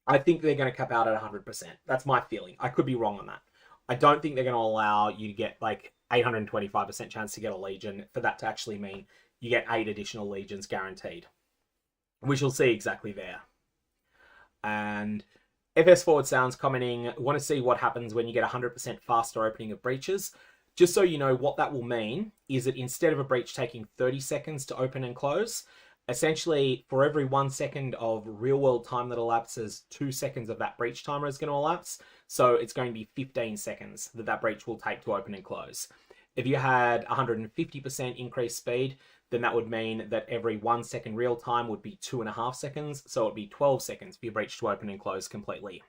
I think they're going to cap out at 100%. That's my feeling. I could be wrong on that. I don't think they're going to allow you to get like 825% chance to get a Legion for that to actually mean you get 8 additional Legions guaranteed, which you'll see exactly there. And FS Forward Sounds commenting, want to see what happens when you get 100% faster opening of breaches. Just so you know, what that will mean is that instead of a breach taking 30 seconds to open and close, essentially for every 1 second of real world time that elapses, 2 seconds of that breach timer is going to elapse. So it's going to be 15 seconds that breach will take to open and close. If you had 150% increased speed, then that would mean that every 1 second real time would be 2.5 seconds. So it would be 12 seconds for your breach to open and close completely.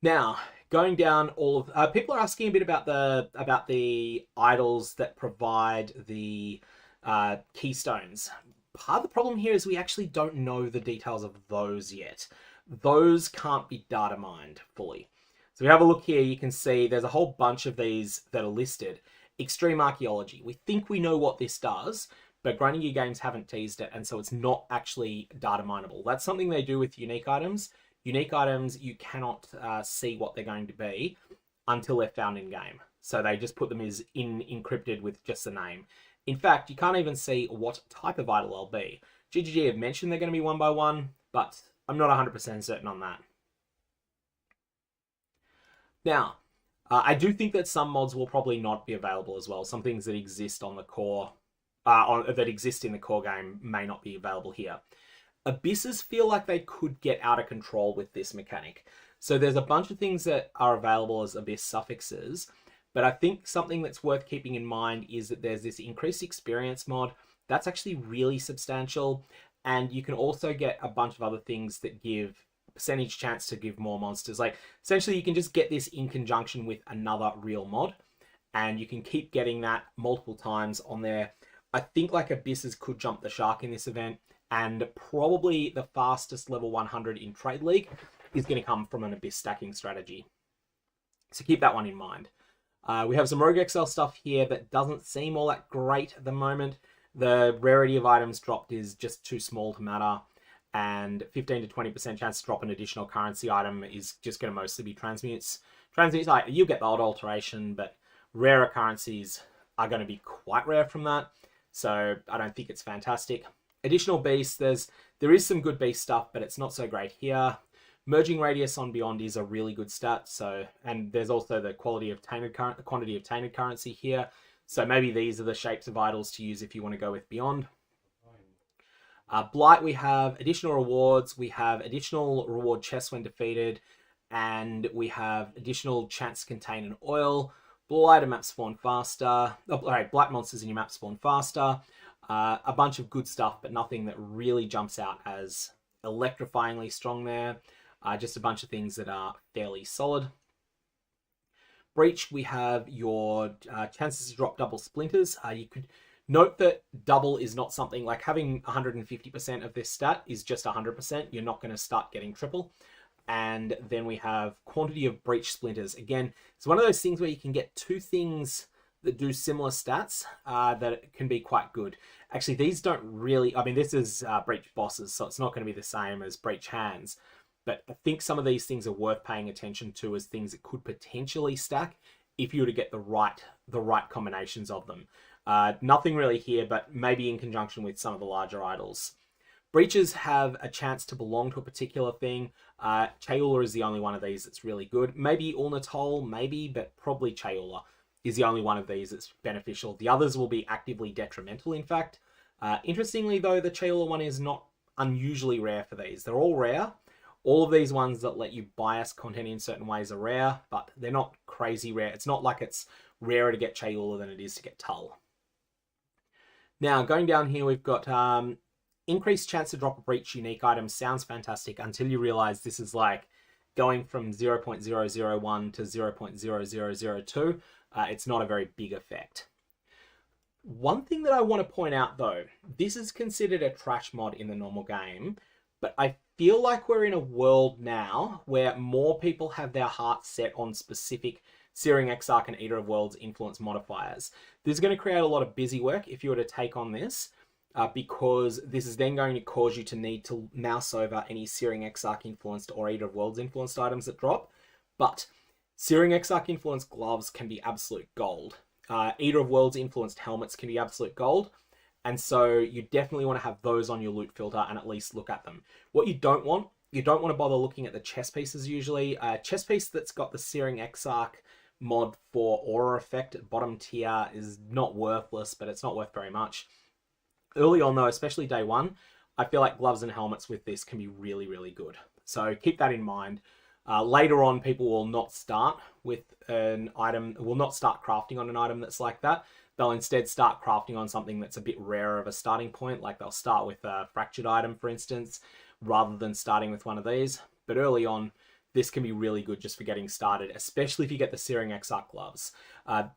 Now, going down all of people are asking a bit about the idols that provide the Keystones. Part of the problem here is we actually don't know the details of those yet. Those can't be data mined fully. So we have a look here, you can see there's a whole bunch of these that are listed. Extreme Archaeology. We think we know what this does, but Grinding Gear Games haven't teased it, and so it's not actually data mineable. That's something they do with unique items. Unique items, you cannot see what they're going to be until they're found in game. So they just put them as encrypted with just the name. In fact, you can't even see what type of idol they'll be. GGG have mentioned they're going to be 1x1, but I'm not 100% certain on that. Now, I do think that some mods will probably not be available as well. Some things that exist on the core, that exist in the core game may not be available here. Abysses feel like they could get out of control with this mechanic. So there's a bunch of things that are available as Abyss suffixes, but I think something that's worth keeping in mind is that there's this increased experience mod. That's actually really substantial, and you can also get a bunch of other things that give percentage chance to give more monsters. Like, essentially, you can just get this in conjunction with another real mod, and you can keep getting that multiple times on there. I think like Abysses could jump the shark in this event and probably the fastest level 100 in Trade League is going to come from an Abyss stacking strategy. So keep that one in mind. We have some Rogue Exile stuff here that doesn't seem all that great at the moment. The rarity of items dropped is just too small to matter, and 15 to 20% chance to drop an additional currency item is just going to mostly be transmutes. Transmutes, you get the odd alteration, but rarer currencies are going to be quite rare from that, so I don't think it's fantastic. Additional beasts, there is some good beast stuff, but it's not so great here. Merging radius on Beyond is a really good stat, and there's also the quantity of tainted currency here. So maybe these are the shapes of idols to use if you want to go with Beyond. Blight, we have additional rewards, we have additional reward chests when defeated, and we have additional chance to contain an oil. Blighter map spawn faster. Blight monsters in your map spawn faster. A bunch of good stuff, but nothing that really jumps out as electrifyingly strong there. Just a bunch of things that are fairly solid. Breach, we have your chances to drop double splinters. You could note that double is not something like having 150% of this stat is just 100%. You're not going to start getting triple. And then we have quantity of breach splinters. Again, it's one of those things where you can get two things that do similar stats that can be quite good. Actually, these don't really, this is breach bosses, so it's not going to be the same as breach hands. But I think some of these things are worth paying attention to as things that could potentially stack if you were to get the right combinations of them. Nothing really here, but maybe in conjunction with some of the larger idols. Breaches have a chance to belong to a particular thing. Chayula is the only one of these that's really good. Maybe Ulnatol, maybe, but probably Chayula is the only one of these that's beneficial. The others will be actively detrimental, in fact. Interestingly, though, the Chayula one is not unusually rare for these. They're all rare. All of these ones that let you bias content in certain ways are rare, but they're not crazy rare. It's not like it's rarer to get Chayula than it is to get Tull. Now, going down here, we've got increased chance to drop a breach unique item. Sounds fantastic until you realize this is like going from 0.001 to 0.0002. It's not a very big effect. One thing that I want to point out, though, this is considered a trash mod in the normal game, but I feel like we're in a world now where more people have their hearts set on specific Searing Exarch and Eater of Worlds influence modifiers. This is going to create a lot of busy work if you were to take on this, because this is then going to cause you to need to mouse over any Searing Exarch influenced or Eater of Worlds influenced items that drop. But Searing Exarch influenced gloves can be absolute gold. Eater of Worlds influenced helmets can be absolute gold. And so you definitely want to have those on your loot filter and at least look at them. What you don't want to bother looking at the chest pieces usually. A chest piece that's got the Searing Exarch mod for aura effect at bottom tier is not worthless, but it's not worth very much. Early on though, especially day one, I feel like gloves and helmets with this can be really, really good. So keep that in mind. Later on, people will not start with an item, will not start crafting on an item that's like that. They'll instead start crafting on something that's a bit rarer of a starting point, like they'll start with a fractured item, for instance, rather than starting with one of these. But early on, this can be really good just for getting started, especially if you get the Searing Exarch gloves.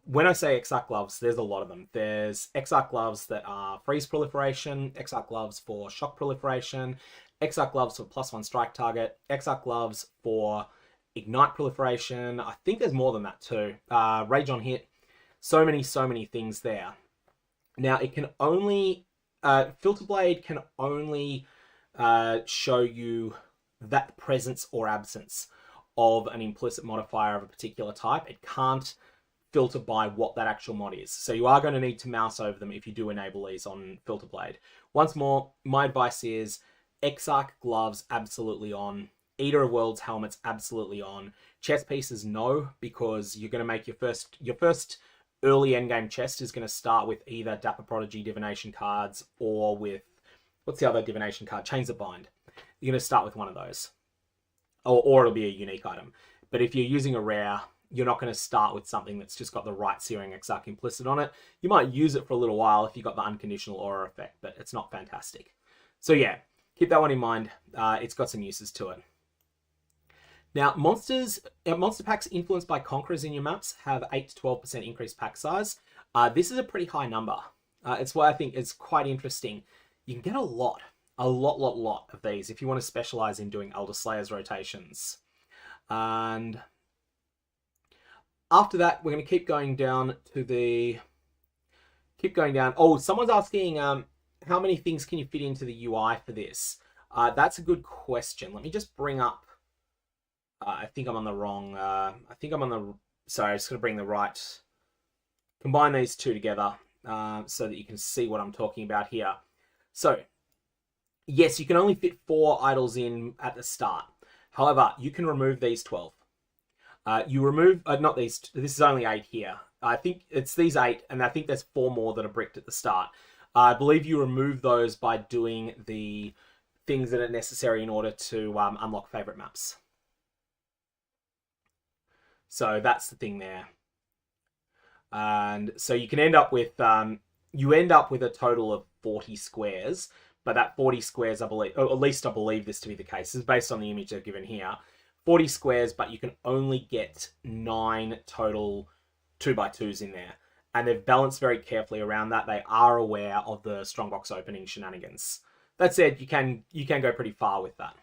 When I say Exarch gloves, there's a lot of them. There's Exarch gloves that are freeze proliferation, Exarch gloves for shock proliferation, Exarch gloves for +1 strike target, Exarch gloves for ignite proliferation. I think there's more than that too. Rage on hit. So many things there. Now it can only, Filter Blade can only show you that presence or absence of an implicit modifier of a particular type. It can't filter by what that actual mod is. So you are going to need to mouse over them if you do enable these on Filter Blade. Once more, my advice is Exarch gloves absolutely on. Eater of Worlds helmets absolutely on. Chest pieces no, because you're going to make your first early endgame chest is going to start with either Dapper Prodigy divination cards or with, what's the other divination card? Chains that Bind. You're going to start with one of those. Or it'll be a unique item. But if you're using a rare, you're not going to start with something that's just got the right Searing Exarch implicit on it. You might use it for a little while if you got the unconditional aura effect, but it's not fantastic. So yeah, keep that one in mind. It's got some uses to it. Now, monster packs influenced by Conquerors in your maps have 8 to 12% increased pack size. This is a pretty high number. It's why I think it's quite interesting. You can get a lot. a lot of these if you want to specialize in doing Elder Slayers rotations. And after that, we're going to keep going down to the... Keep going down. Oh, someone's asking, how many things can you fit into the UI for this? That's a good question. Let me just bring up... I think I'm on the wrong... Sorry, I'm just going to bring the right... Combine these two together so that you can see what I'm talking about here. So, yes, you can only fit 4 idols in at the start. However, you can remove these 12. You remove... not these... This is only 8 here. I think it's these 8, and I think there's 4 more that are bricked at the start. I believe you remove those by doing the things that are necessary in order to unlock favorite maps. So that's the thing there. And so you can end up with a total of 40 squares, but that 40 squares, I believe, or at least I believe this to be the case. This is based on the image they've given here. 40 squares, but you can only get 9 total 2x2s in there. And they've balanced very carefully around that. They are aware of the strongbox opening shenanigans. That said, you can go pretty far with that.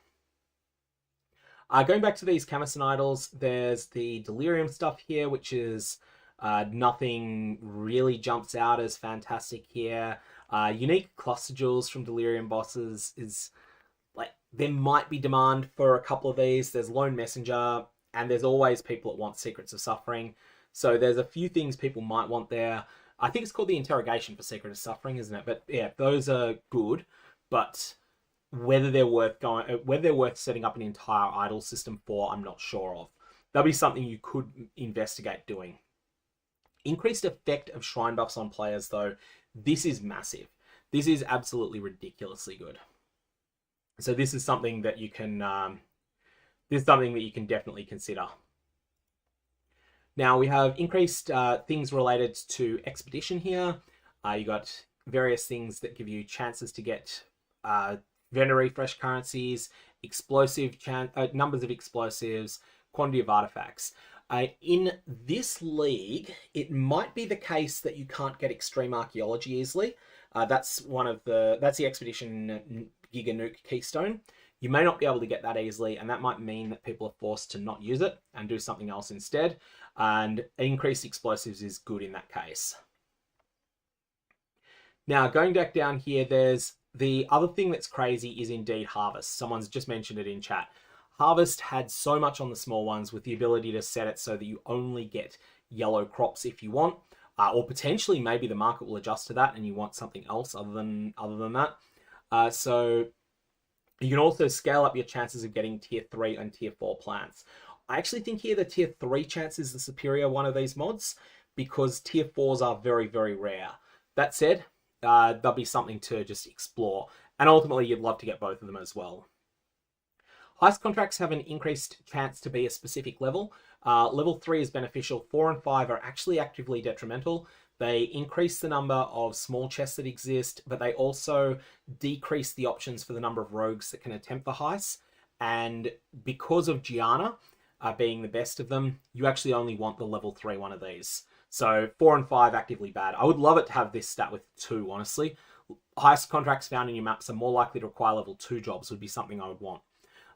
Going back to these Camison idols, there's the Delirium stuff here, which is nothing really jumps out as fantastic here. Unique cluster jewels from Delirium bosses is like, there might be demand for a couple of these. There's Lone Messenger, and there's always people that want Secrets of Suffering. So there's a few things people might want there. I think it's called the Interrogation for Secret of Suffering, isn't it? But yeah, those are good, but whether they're worth setting up an entire idol system for, I'm not sure of. That'll be something you could investigate doing. Increased effect of shrine buffs on players, though, this is massive. This is absolutely ridiculously good. So this is something that you can definitely consider. Now we have increased things related to Expedition here. You got various things that give you chances to get vendor refresh currencies, numbers of explosives, quantity of artifacts. In this league, it might be the case that you can't get Extreme Archaeology easily. That's the Expedition Giga Nuke Keystone. You may not be able to get that easily, and that might mean that people are forced to not use it and do something else instead. And increased explosives is good in that case. Now, going back down here, there's the other thing that's crazy is indeed Harvest. Someone's just mentioned it in chat. Harvest had so much on the small ones with the ability to set it so that you only get yellow crops if you want, or potentially maybe the market will adjust to that and you want something else other than that. So you can also scale up your chances of getting tier 3 and tier 4 plants. I actually think here the tier 3 chance is the superior one of these mods because tier 4s are very, very rare. That said, there'll be something to just explore. And ultimately, you'd love to get both of them as well. Heist contracts have an increased chance to be a specific level. Level 3 is beneficial. 4 and 5 are actually actively detrimental. They increase the number of small chests that exist, but they also decrease the options for the number of rogues that can attempt the heists. And because of Gianna being the best of them, you actually only want the level 3 one of these. So 4 and 5 actively bad. I would love it to have this stat with 2, honestly. Heist contracts found in your maps are more likely to require level 2 jobs would be something I would want.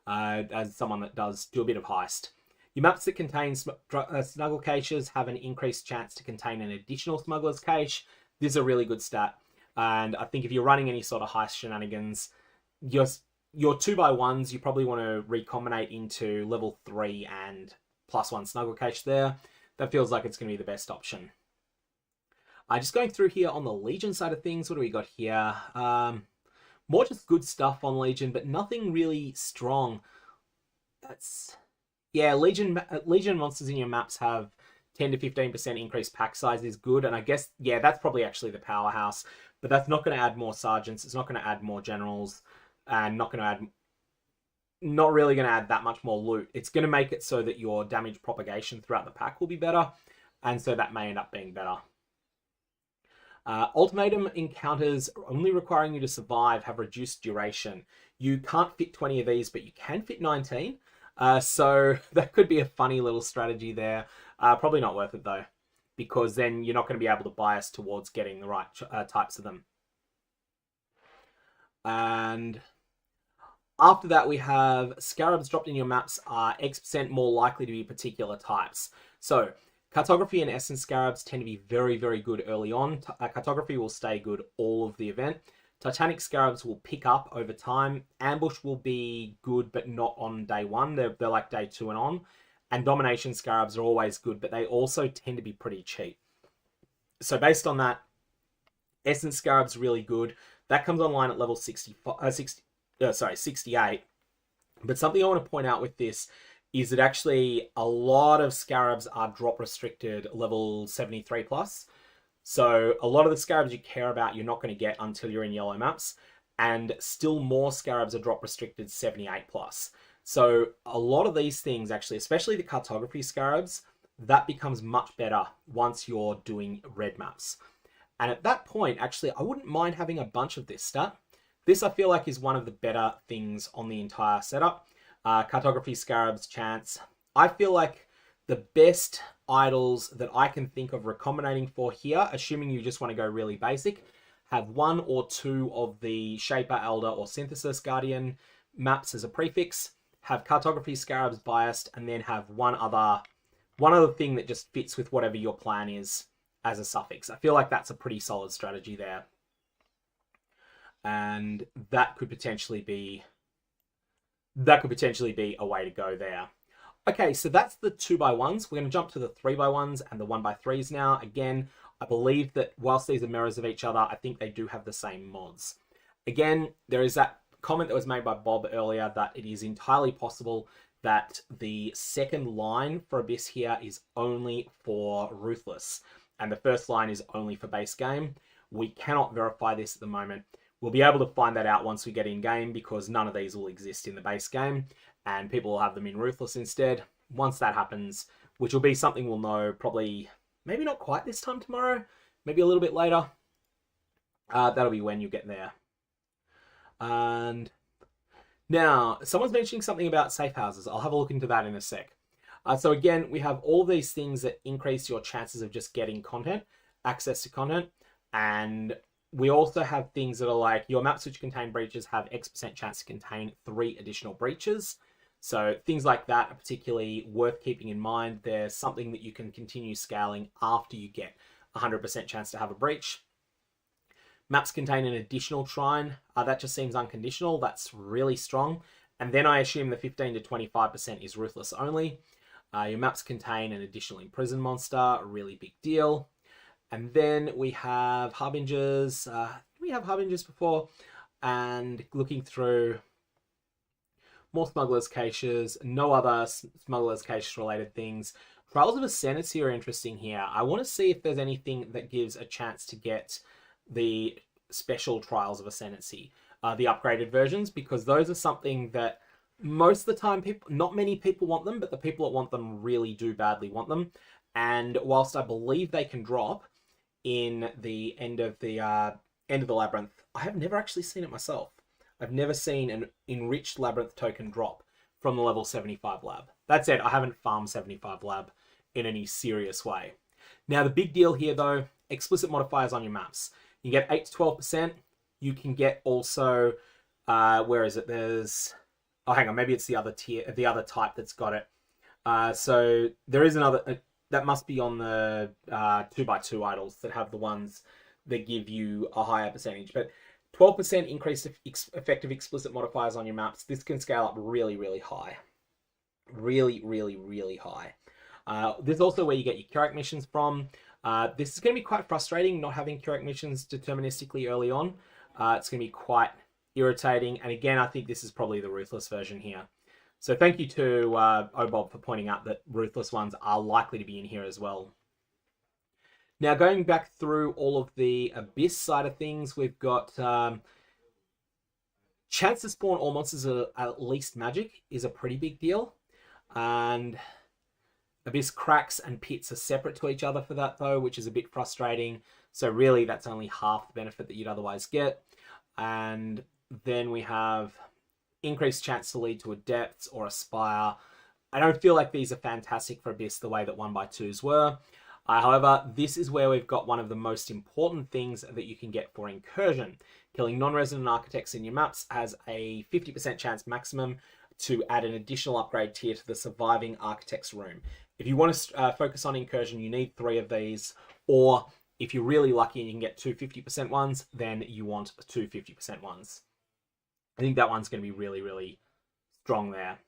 As someone that does do a bit of heist. Your maps that contain smuggle caches have an increased chance to contain an additional smuggler's cache. This is a really good stat. And I think if you're running any sort of heist shenanigans, your 2x1s, you probably want to recombinate into level 3 and +1 snuggle cache there. That feels like it's going to be the best option. Just going through here on the Legion side of things, what do we got here? More just good stuff on Legion, but nothing really strong. Yeah, Legion monsters in your maps have 10 to 15% increased pack size is good, and I guess, yeah, that's probably actually the powerhouse, but that's not going to add more sergeants, it's not going to add more generals, and not really going to add that much more loot. It's going to make it so that your damage propagation throughout the pack will be better, and so that may end up being better. Ultimatum encounters only requiring you to survive have reduced duration. You can't fit 20 of these, but you can fit 19. So that could be a funny little strategy there. Probably not worth it though, because then you're not going to be able to bias towards getting the right types of them. And after that, we have scarabs dropped in your maps are X% more likely to be particular types. So cartography and essence scarabs tend to be very, very good early on. Cartography will stay good all of the event. Titanic scarabs will pick up over time. Ambush will be good, but not on day one. They're like day 2 and on. And domination scarabs are always good, but they also tend to be pretty cheap. So based on that, essence scarabs really good. That comes online at level 68. But something I want to point out with this is that actually a lot of scarabs are drop restricted level 73 plus. So a lot of the scarabs you care about, you're not going to get until you're in yellow maps. And still more scarabs are drop restricted 78 plus. So a lot of these things actually, especially the cartography scarabs, that becomes much better once you're doing red maps. And at that point, actually, I wouldn't mind having a bunch of this stat. This, I feel like, is one of the better things on the entire setup. Cartography scarabs chance. I feel like the best idols that I can think of recombinating for here, assuming you just want to go really basic, have 1 or 2 of the Shaper, Elder, or Synthesis Guardian maps as a prefix, have cartography scarabs biased, and then have one other thing that just fits with whatever your plan is as a suffix. I feel like that's a pretty solid strategy there. And that could potentially be a way to go there. Okay, so that's the 2x1s. We're going to jump to the 3x1s and the 1x3s now. Again, I believe that whilst these are mirrors of each other, I think they do have the same mods. Again, there is that comment that was made by Bob earlier that it is entirely possible that the second line for Abyss here is only for Ruthless, and the first line is only for base game. We cannot verify this at the moment. We'll be able to find that out once we get in game, because none of these will exist in the base game and people will have them in Ruthless instead. Once that happens, which will be something we'll know probably, maybe not quite this time tomorrow, maybe a little bit later. That'll be when you get there. And now, someone's mentioning something about safe houses. I'll have a look into that in a sec. So again, we have all these things that increase your chances of just getting content, access to content, and we also have things that are like your maps which contain breaches have X% chance to contain 3 additional breaches. So things like that are particularly worth keeping in mind. There's something that you can continue scaling after you get 100% chance to have a breach. Maps contain an additional shrine. That just seems unconditional. That's really strong. And then I assume the 15 to 25% is Ruthless only. Your maps contain an additional Imprison monster. A really big deal. And then we have Harbingers. We have Harbingers before. And looking through more Smuggler's Caches. No other Smuggler's Cache related things. Trials of Ascendancy are interesting here. I want to see if there's anything that gives a chance to get the special Trials of Ascendancy, the upgraded versions, because those are something that most of the time, not many people want them, but the people that want them really do badly want them. And whilst I believe they can drop in the end of the labyrinth, I have never actually seen it myself. I've never seen an enriched labyrinth token drop from the level 75 lab. That said, I haven't farmed 75 lab in any serious way. Now, the big deal here, though, explicit modifiers on your maps. You get 8 to 12%. You can get also, where is it? There's, oh, hang on, maybe it's the other tier, the other type that's got it. So there is another, that must be on the 2x2 idols that have the ones that give you a higher percentage. But 12% increase effective explicit modifiers on your maps. This can scale up really, really high. Really, really, really high. This is also where you get your Curac missions from. This is going to be quite frustrating, not having Curac missions deterministically early on. It's going to be quite irritating. And again, I think this is probably the Ruthless version here. So thank you to Obob for pointing out that Ruthless ones are likely to be in here as well. Now, going back through all of the Abyss side of things, we've got chance to spawn all monsters at least magic is a pretty big deal. And Abyss cracks and pits are separate to each other for that, though, which is a bit frustrating. So really, that's only half the benefit that you'd otherwise get. And then we have increased chance to lead to a Depths or a Spire. I don't feel like these are fantastic for Abyss the way that 1x2s were. However, this is where we've got one of the most important things that you can get for incursion. Killing non-resident architects in your maps has a 50% chance maximum to add an additional upgrade tier to the surviving architect's room. If you want to focus on incursion, you need 3 of these, or if you're really lucky and you can get 2 50% ones, then you want 2 50% ones. I think that one's going to be really, really strong there.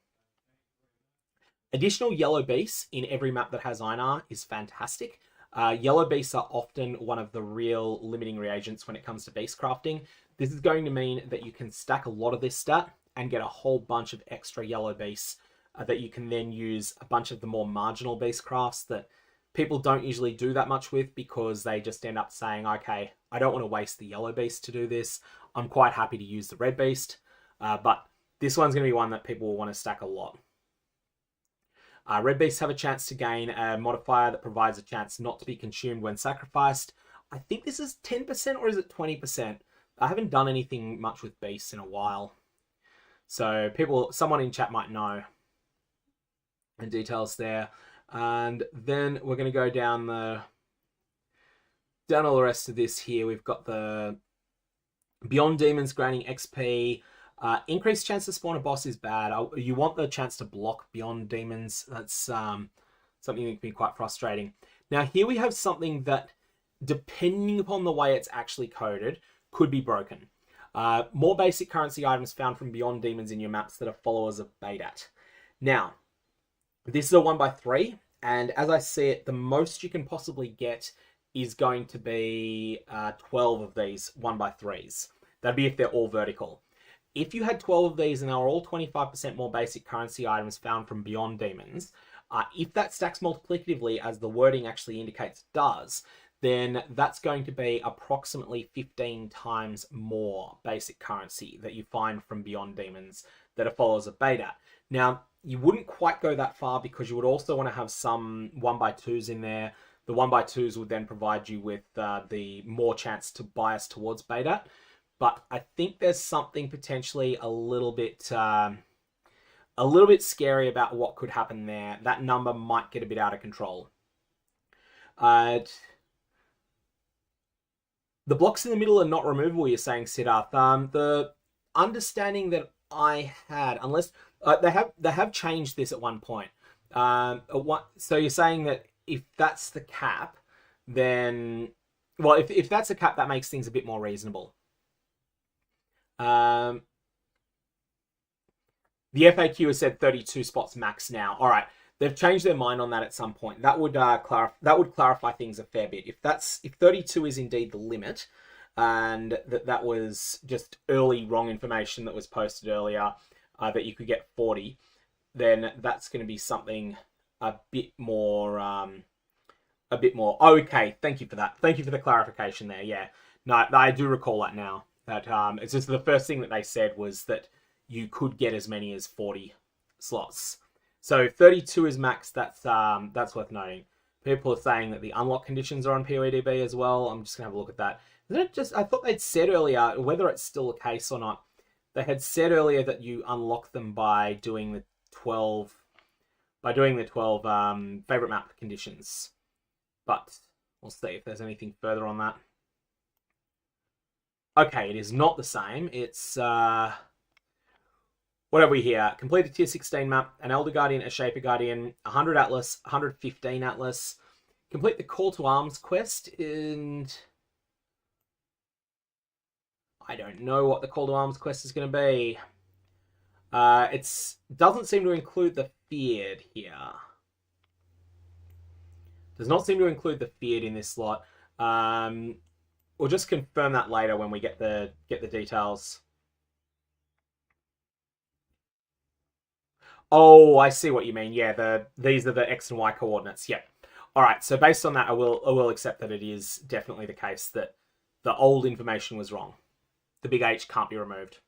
Additional yellow beasts in every map that has Einar is fantastic. Yellow beasts are often one of the real limiting reagents when it comes to beast crafting. This is going to mean that you can stack a lot of this stat and get a whole bunch of extra yellow beasts that you can then use a bunch of the more marginal beast crafts that people don't usually do that much with, because they just end up saying, okay, I don't want to waste the yellow beast to do this. I'm quite happy to use the red beast. But this one's going to be one that people will want to stack a lot. Red beasts have a chance to gain a modifier that provides a chance not to be consumed when sacrificed. I think this is 10% or is it 20%? I haven't done anything much with beasts in a while. So someone in chat might know the details there. And then we're going to go down all the rest of this here. We've got the Beyond Demons granting XP. Increased chance to spawn a boss is bad. You want the chance to block Beyond Demons. That's something that can be quite frustrating. Now here we have something that, depending upon the way it's actually coded, could be broken. More basic currency items found from Beyond Demons in your maps that are followers of Badat. Now, this is a 1x3, and as I see it, the most you can possibly get is going to be 12 of these 1x3s. That'd be if they're all vertical. If you had 12 of these and they were all 25% more basic currency items found from Beyond Demons, if that stacks multiplicatively, as the wording actually indicates it does, then that's going to be approximately 15 times more basic currency that you find from Beyond Demons that are followers of Badat. Now, you wouldn't quite go that far, because you would also want to have some 1x2s in there. The 1x2s would then provide you with the more chance to bias towards Badat. But I think there's something potentially a little bit scary about what could happen there. That number might get a bit out of control. The blocks in the middle are not removable, you're saying, Siddharth. The understanding that I had, unless they have changed this at one point. So you're saying that if that's the cap, then, well, if that's a cap, that makes things a bit more reasonable. The FAQ has said 32 spots max now. All right, they've changed their mind on that at some point. That would clarify things a fair bit. If 32 is indeed the limit, and that was just early wrong information that was posted earlier, that you could get 40, then that's going to be something a bit more. Oh, okay, thank you for that. Thank you for the clarification there. Yeah, no, I do recall that now. That it's just the first thing that they said was that you could get as many as 40 slots. So 32 is max. That's worth noting. People are saying that the unlock conditions are on POEDB as well. I'm just gonna have a look at that. Isn't it just? I thought they'd said earlier, whether it's still the case or not, they had said earlier that you unlock them by doing the 12 favorite map conditions. But we'll see if there's anything further on that. Okay, it is not the same. It's, what have we here? Complete a tier 16 map, an Elder Guardian, a Shaper Guardian, 100 Atlas, 115 Atlas. Complete the Call to Arms quest, and I don't know what the Call to Arms quest is going to be. It doesn't seem to include the Feared here. Does not seem to include the Feared in this slot. We'll just confirm that later when we get the details. Oh, I see what you mean. Yeah, these are the X and Y coordinates. Yep. All right. So based on that, I will accept that it is definitely the case that the old information was wrong. The big H can't be removed.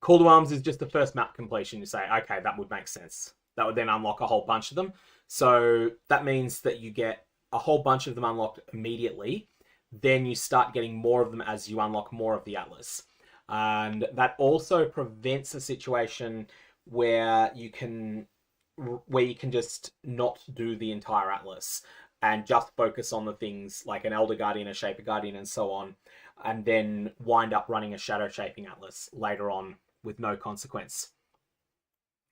Call to Arms is just the first map completion. You say, okay, that would make sense. That would then unlock a whole bunch of them. So that means that you get a whole bunch of them unlocked immediately. Then you start getting more of them as you unlock more of the Atlas. And that also prevents a situation where you can where you can just not do the entire atlas and just focus on the things like an Elder Guardian, a Shaper Guardian, and so on, and then wind up running a Shadow Shaping Atlas later on with no consequence.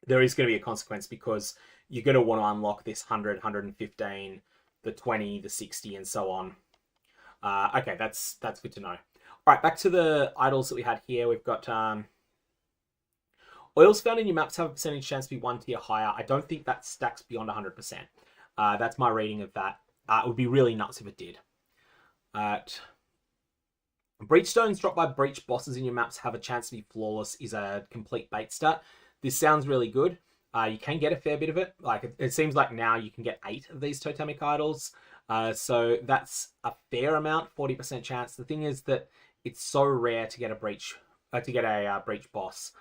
There is going to be a consequence because you're going to want to unlock this 100, 115, the 20, the 60, and so on. Okay, that's good to know. All right, back to the idols that we had here. We've got oils found in your maps have a percentage chance to be 1 tier higher. I don't think that stacks beyond 100%. That's my reading of that. It would be really nuts if it did. Breach stones dropped by breach bosses in your maps have a chance to be flawless is a complete bait stat. This sounds really good. You can get a fair bit of it. Like it seems like now you can get 8 of these totemic idols. So that's a fair amount, 40% chance. The thing is that it's so rare to get a breach boss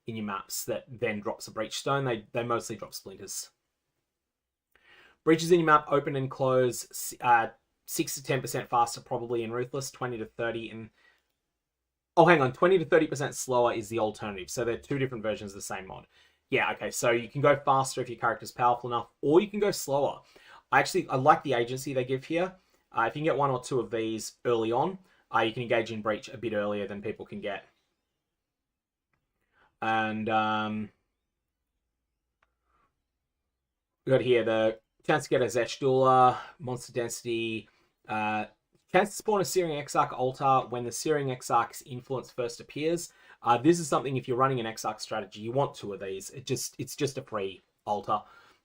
in your maps that then drops a breach stone. They mostly drop splinters. Breaches in your map open and close 6 to 10% faster probably in Ruthless, 20 to 30 in... Oh, hang on, 20 to 30% slower is the alternative. So they're 2 different versions of the same mod. Yeah, okay, so you can go faster if your character's powerful enough, or you can go slower. I like the agency they give here. If you can get 1 or 2 of these early on, you can engage in Breach a bit earlier than people can get. And we got here the chance to get a Zesh Dueler, monster density, chance to spawn a Searing Exarch altar when the Searing Exarch's influence first appears. This is something, if you're running an Exarch strategy, you want 2 of these. It's just a free altar.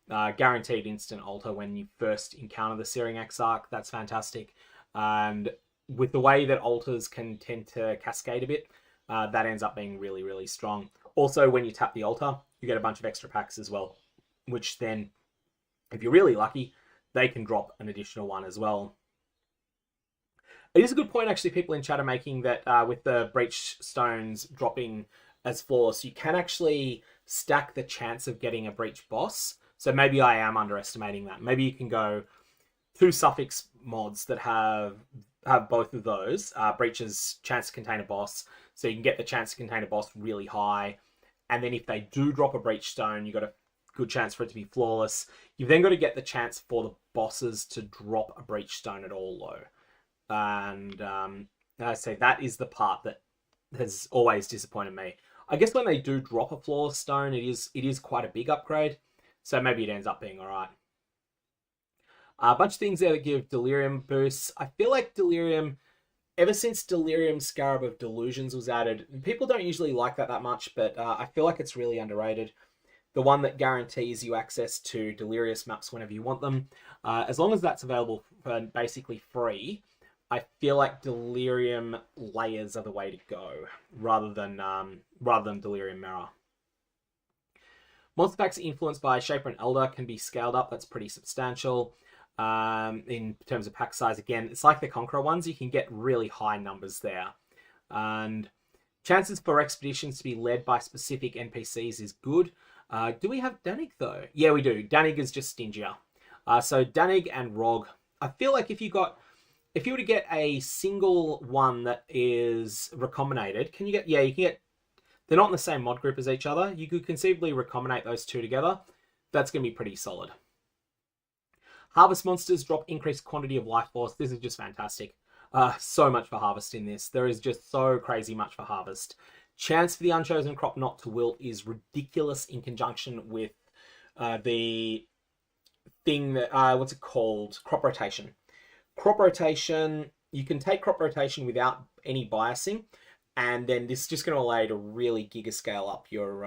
Guaranteed instant altar when you first encounter the Searing Exarch. That's fantastic. And with the way that altars can tend to cascade a bit, that ends up being really, really strong. Also, when you tap the altar, you get a bunch of extra packs as well, which then, if you're really lucky, they can drop an additional one as well. It is a good point, actually, people in chat are making that with the breach stones dropping as flawless, you can actually stack the chance of getting a breach boss. So maybe I am underestimating that. Maybe you can go 2 suffix mods that have both of those. Breach's chance to contain a boss, so you can get the chance to contain a boss really high. And then if they do drop a breach stone, you've got a good chance for it to be flawless. You've then got to get the chance for the bosses to drop a breach stone at all low. And I say that is the part that has always disappointed me. I guess when they do drop a flawless stone, it is quite a big upgrade. So maybe it ends up being all right. A bunch of things there that give Delirium boosts. I feel like Delirium, ever since Delirium Scarab of Delusions was added, people don't usually like that much, but I feel like it's really underrated. The one that guarantees you access to Delirious maps whenever you want them. As long as that's available for basically free, I feel like Delirium layers are the way to go, rather than Delirium Mirror. Monster packs influenced by Shaper and Elder can be scaled up. That's pretty substantial. In terms of pack size, again, it's like the Conqueror ones. You can get really high numbers there. And chances for expeditions to be led by specific NPCs is good. Do we have Danig, though? Yeah, we do. Danig is just stingier. So Danig and Rog. I feel like if you were to get a single one that is recombinated, can you get... Yeah, you can get... They're not in the same mod group as each other. You could conceivably recombinate those 2 together. That's going to be pretty solid. Harvest monsters drop increased quantity of life force. This is just fantastic. So much for harvest in this. There is just so crazy much for harvest. Chance for the unchosen crop not to wilt is ridiculous in conjunction with the thing that... what's it called? Crop rotation. Crop rotation, you can take crop rotation without any biasing, and then this is just going to allow you to really gigascale up your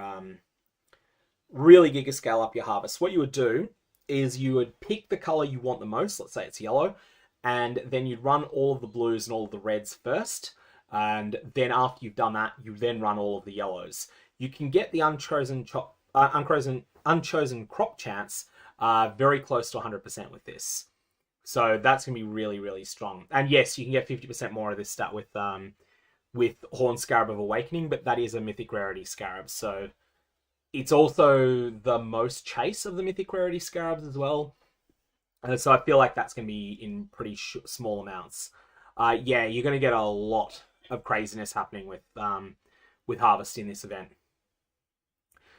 harvest. What you would do is you would pick the color you want the most. Let's say it's yellow, and then you'd run all of the blues and all of the reds first, and then after you've done that, you then run all of the yellows. You can get the unchosen crop chance very close to 100% with this. So that's going to be really, really strong. And yes, you can get 50% more of this stat with Horn Scarab of Awakening, but that is a Mythic Rarity Scarab. So it's also the most chase of the Mythic Rarity Scarabs as well. So I feel like that's going to be in pretty small amounts. Yeah, you're going to get a lot of craziness happening with Harvest in this event.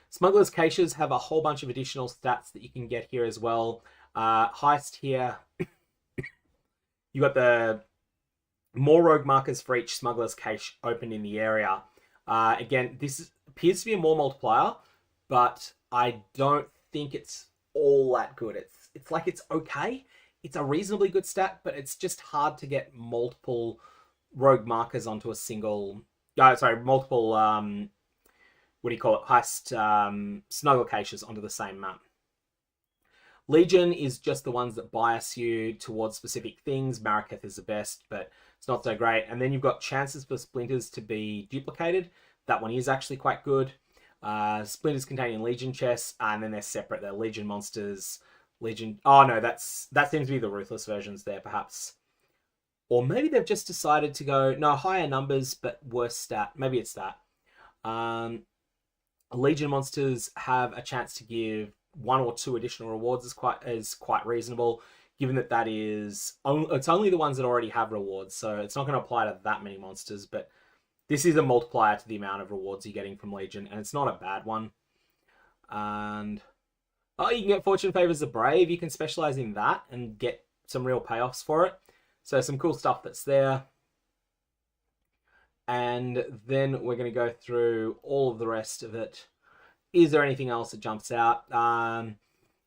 Smuggler's Caches have a whole bunch of additional stats that you can get here as well. Heist here. You got the more rogue markers for each Smuggler's Cache opened in the area. Again, this appears to be a more multiplier, but I don't think it's all that good. It's like it's okay. It's a reasonably good stat, but it's just hard to get multiple rogue markers onto a single... multiple... what do you call it? Heist Snuggle Caches onto the same map. Legion is just the ones that bias you towards specific things. Marraketh is the best, but it's not so great. And then you've got chances for splinters to be duplicated. That one is actually quite good. Splinters containing Legion chests, and then they're separate. They're Legion monsters. Legion... Oh, no, that seems to be the Ruthless versions there, perhaps. Or maybe they've just decided to go, no, higher numbers, but worse stat. Maybe it's that. Legion monsters have a chance to give 1 or 2 additional rewards is quite reasonable, given that it's only the ones that already have rewards, so it's not going to apply to that many monsters, but this is a multiplier to the amount of rewards you're getting from Legion, and it's not a bad one. And you can get Fortune Favors the Brave. You can specialize in that and get some real payoffs for it. So some cool stuff that's there. And then we're going to go through all of the rest of it. Is there anything else that jumps out?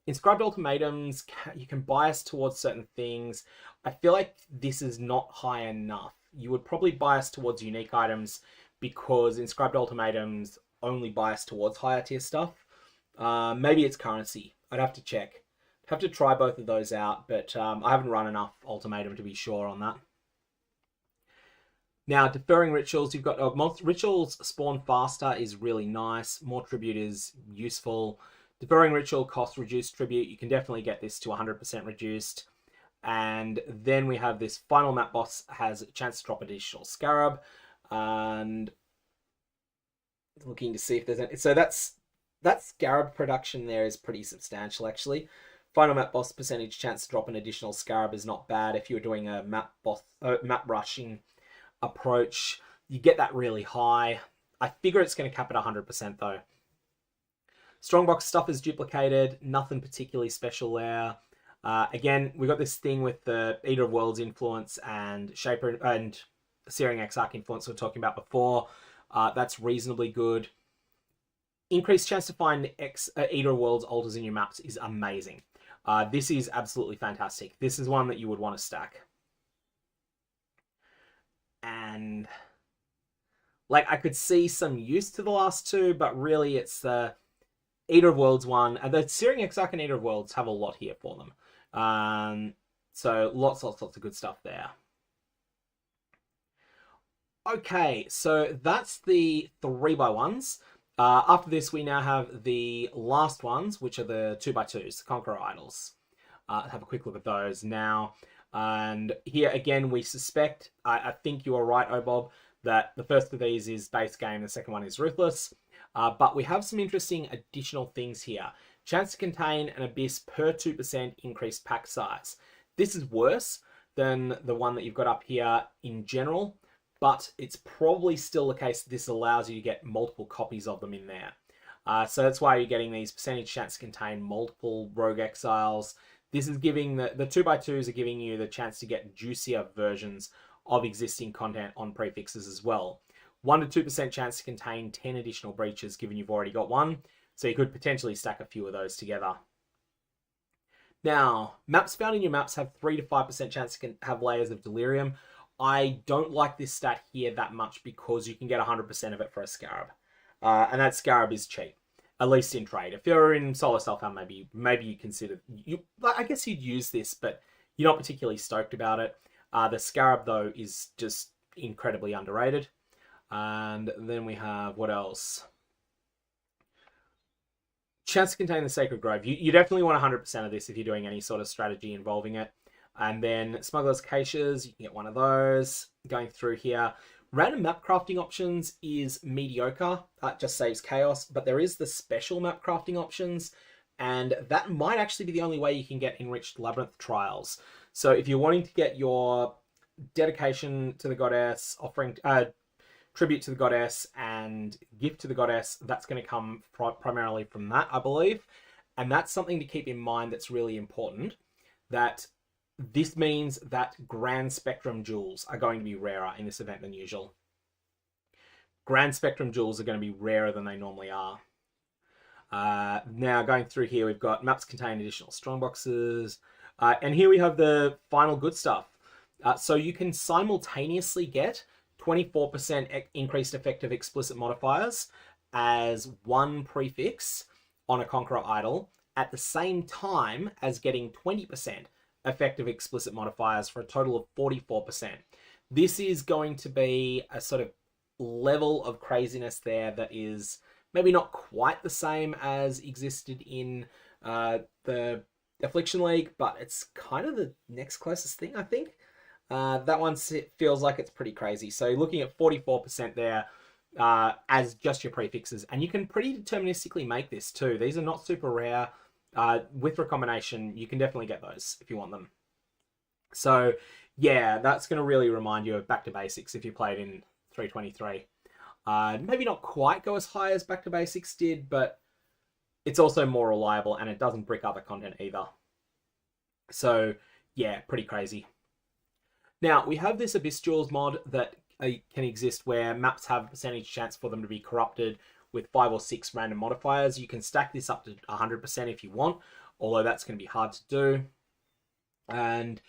Inscribed Ultimatums, you can bias towards certain things. I feel like this is not high enough. You would probably bias towards unique items because Inscribed Ultimatums only bias towards higher tier stuff. Maybe it's currency. I'd have to check. I'd have to try both of those out, but I haven't run enough Ultimatum to be sure on that. Now, deferring rituals, you've got rituals spawn faster is really nice. More tribute is useful. Deferring ritual costs reduced tribute. You can definitely get this to 100% reduced. And then we have this final map boss has a chance to drop additional scarab. And looking to see if there's any... So that scarab production there is pretty substantial, actually. Final map boss percentage chance to drop an additional scarab is not bad. If you're doing a map rushing approach, you get that really high. I figure it's going to cap at 100% though. Strongbox stuff is duplicated, nothing particularly special there. Again, we got this thing with the Eater of Worlds influence and Shaper and Searing Exarch influence we were talking about before. That's reasonably good. Increased chance to find Eater of Worlds altars in your maps is amazing. This is absolutely fantastic. This is one that you would want to stack. And like I could see some use to the last two, but really it's the Eater of Worlds one. And the Searing Exarch and Eater of Worlds have a lot here for them. So lots of good stuff there. Okay, so that's the 3x1s. After this, we now have the last ones, which are the 2x2s, the Conqueror Idols. Have a quick look at those now. And here again, we suspect, I think you are right, Obob, that the first of these is base game, the second one is Ruthless. But we have some interesting additional things here. Chance to contain an abyss per 2% increased pack size. This is worse than the one that you've got up here in general, but it's probably still the case that this allows you to get multiple copies of them in there. So that's why you're getting these percentage chance to contain multiple Rogue Exiles. This is giving the 2x2s are giving you the chance to get juicier versions of existing content on prefixes as well. 1 to 2% chance to contain 10 additional breaches, given you've already got one. So you could potentially stack a few of those together. Now, maps found in your maps have 3 to 5% chance to have layers of Delirium. I don't like this stat here that much because you can get 100% of it for a Scarab. And that Scarab is cheap. At least in trade. If you're in solo self-found, maybe you consider... I guess you'd use this, but you're not particularly stoked about it. The Scarab, though, is just incredibly underrated. And then we have... What else? Chance to contain the Sacred Grove. You definitely want 100% of this if you're doing any sort of strategy involving it. And then Smuggler's Caches, you can get one of those. Going through here... Random map crafting options is mediocre. It just saves chaos, but there is the special map crafting options, and that might actually be the only way you can get enriched labyrinth trials. So if you're wanting to get your dedication to the goddess, offering tribute to the goddess and gift to the goddess, that's going to come primarily from that, I believe. And that's something to keep in mind that's really important, that this means that Grand Spectrum jewels are going to be rarer in this event than usual. Grand Spectrum jewels are going to be rarer than they normally are. Now, going through here, we've got maps contain additional strongboxes. And here we have the final good stuff. So you can simultaneously get 24% increased effective explicit modifiers as one prefix on a Conqueror idol at the same time as getting 20% effective explicit modifiers for a total of 44%. This is going to be a sort of level of craziness there that is maybe not quite the same as existed in the Affliction League, but it's kind of the next closest thing, I think. That one feels like it's pretty crazy. So looking at 44% there as just your prefixes, and you can pretty deterministically make this too. These are not super rare. With Recombination, you can definitely get those if you want them. So yeah, that's going to really remind you of Back to Basics if you played in 323. Maybe not quite go as high as Back to Basics did, but it's also more reliable and it doesn't brick other content either. So yeah, pretty crazy. Now, we have this Abyss Jewels mod that can exist where maps have a percentage chance for them to be corrupted with 5 or 6 random modifiers. You can stack this up to 100% if you want, although that's going to be hard to do. And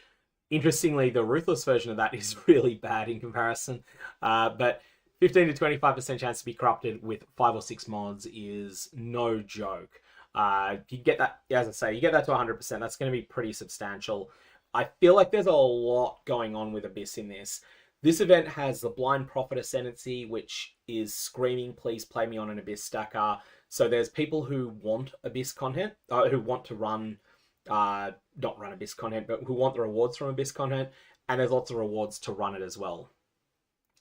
interestingly, the Ruthless version of that is really bad in comparison. But 15 to 25% chance to be corrupted with 5 or 6 mods is no joke. You get that, as I say, you get that to 100%. That's going to be pretty substantial. I feel like there's a lot going on with Abyss in this. This event has the Blind Prophet Ascendancy, which is screaming, please play me on an Abyss stacker. So there's people who want Abyss content, who want to run, not run Abyss content, but who want the rewards from Abyss content. And there's lots of rewards to run it as well.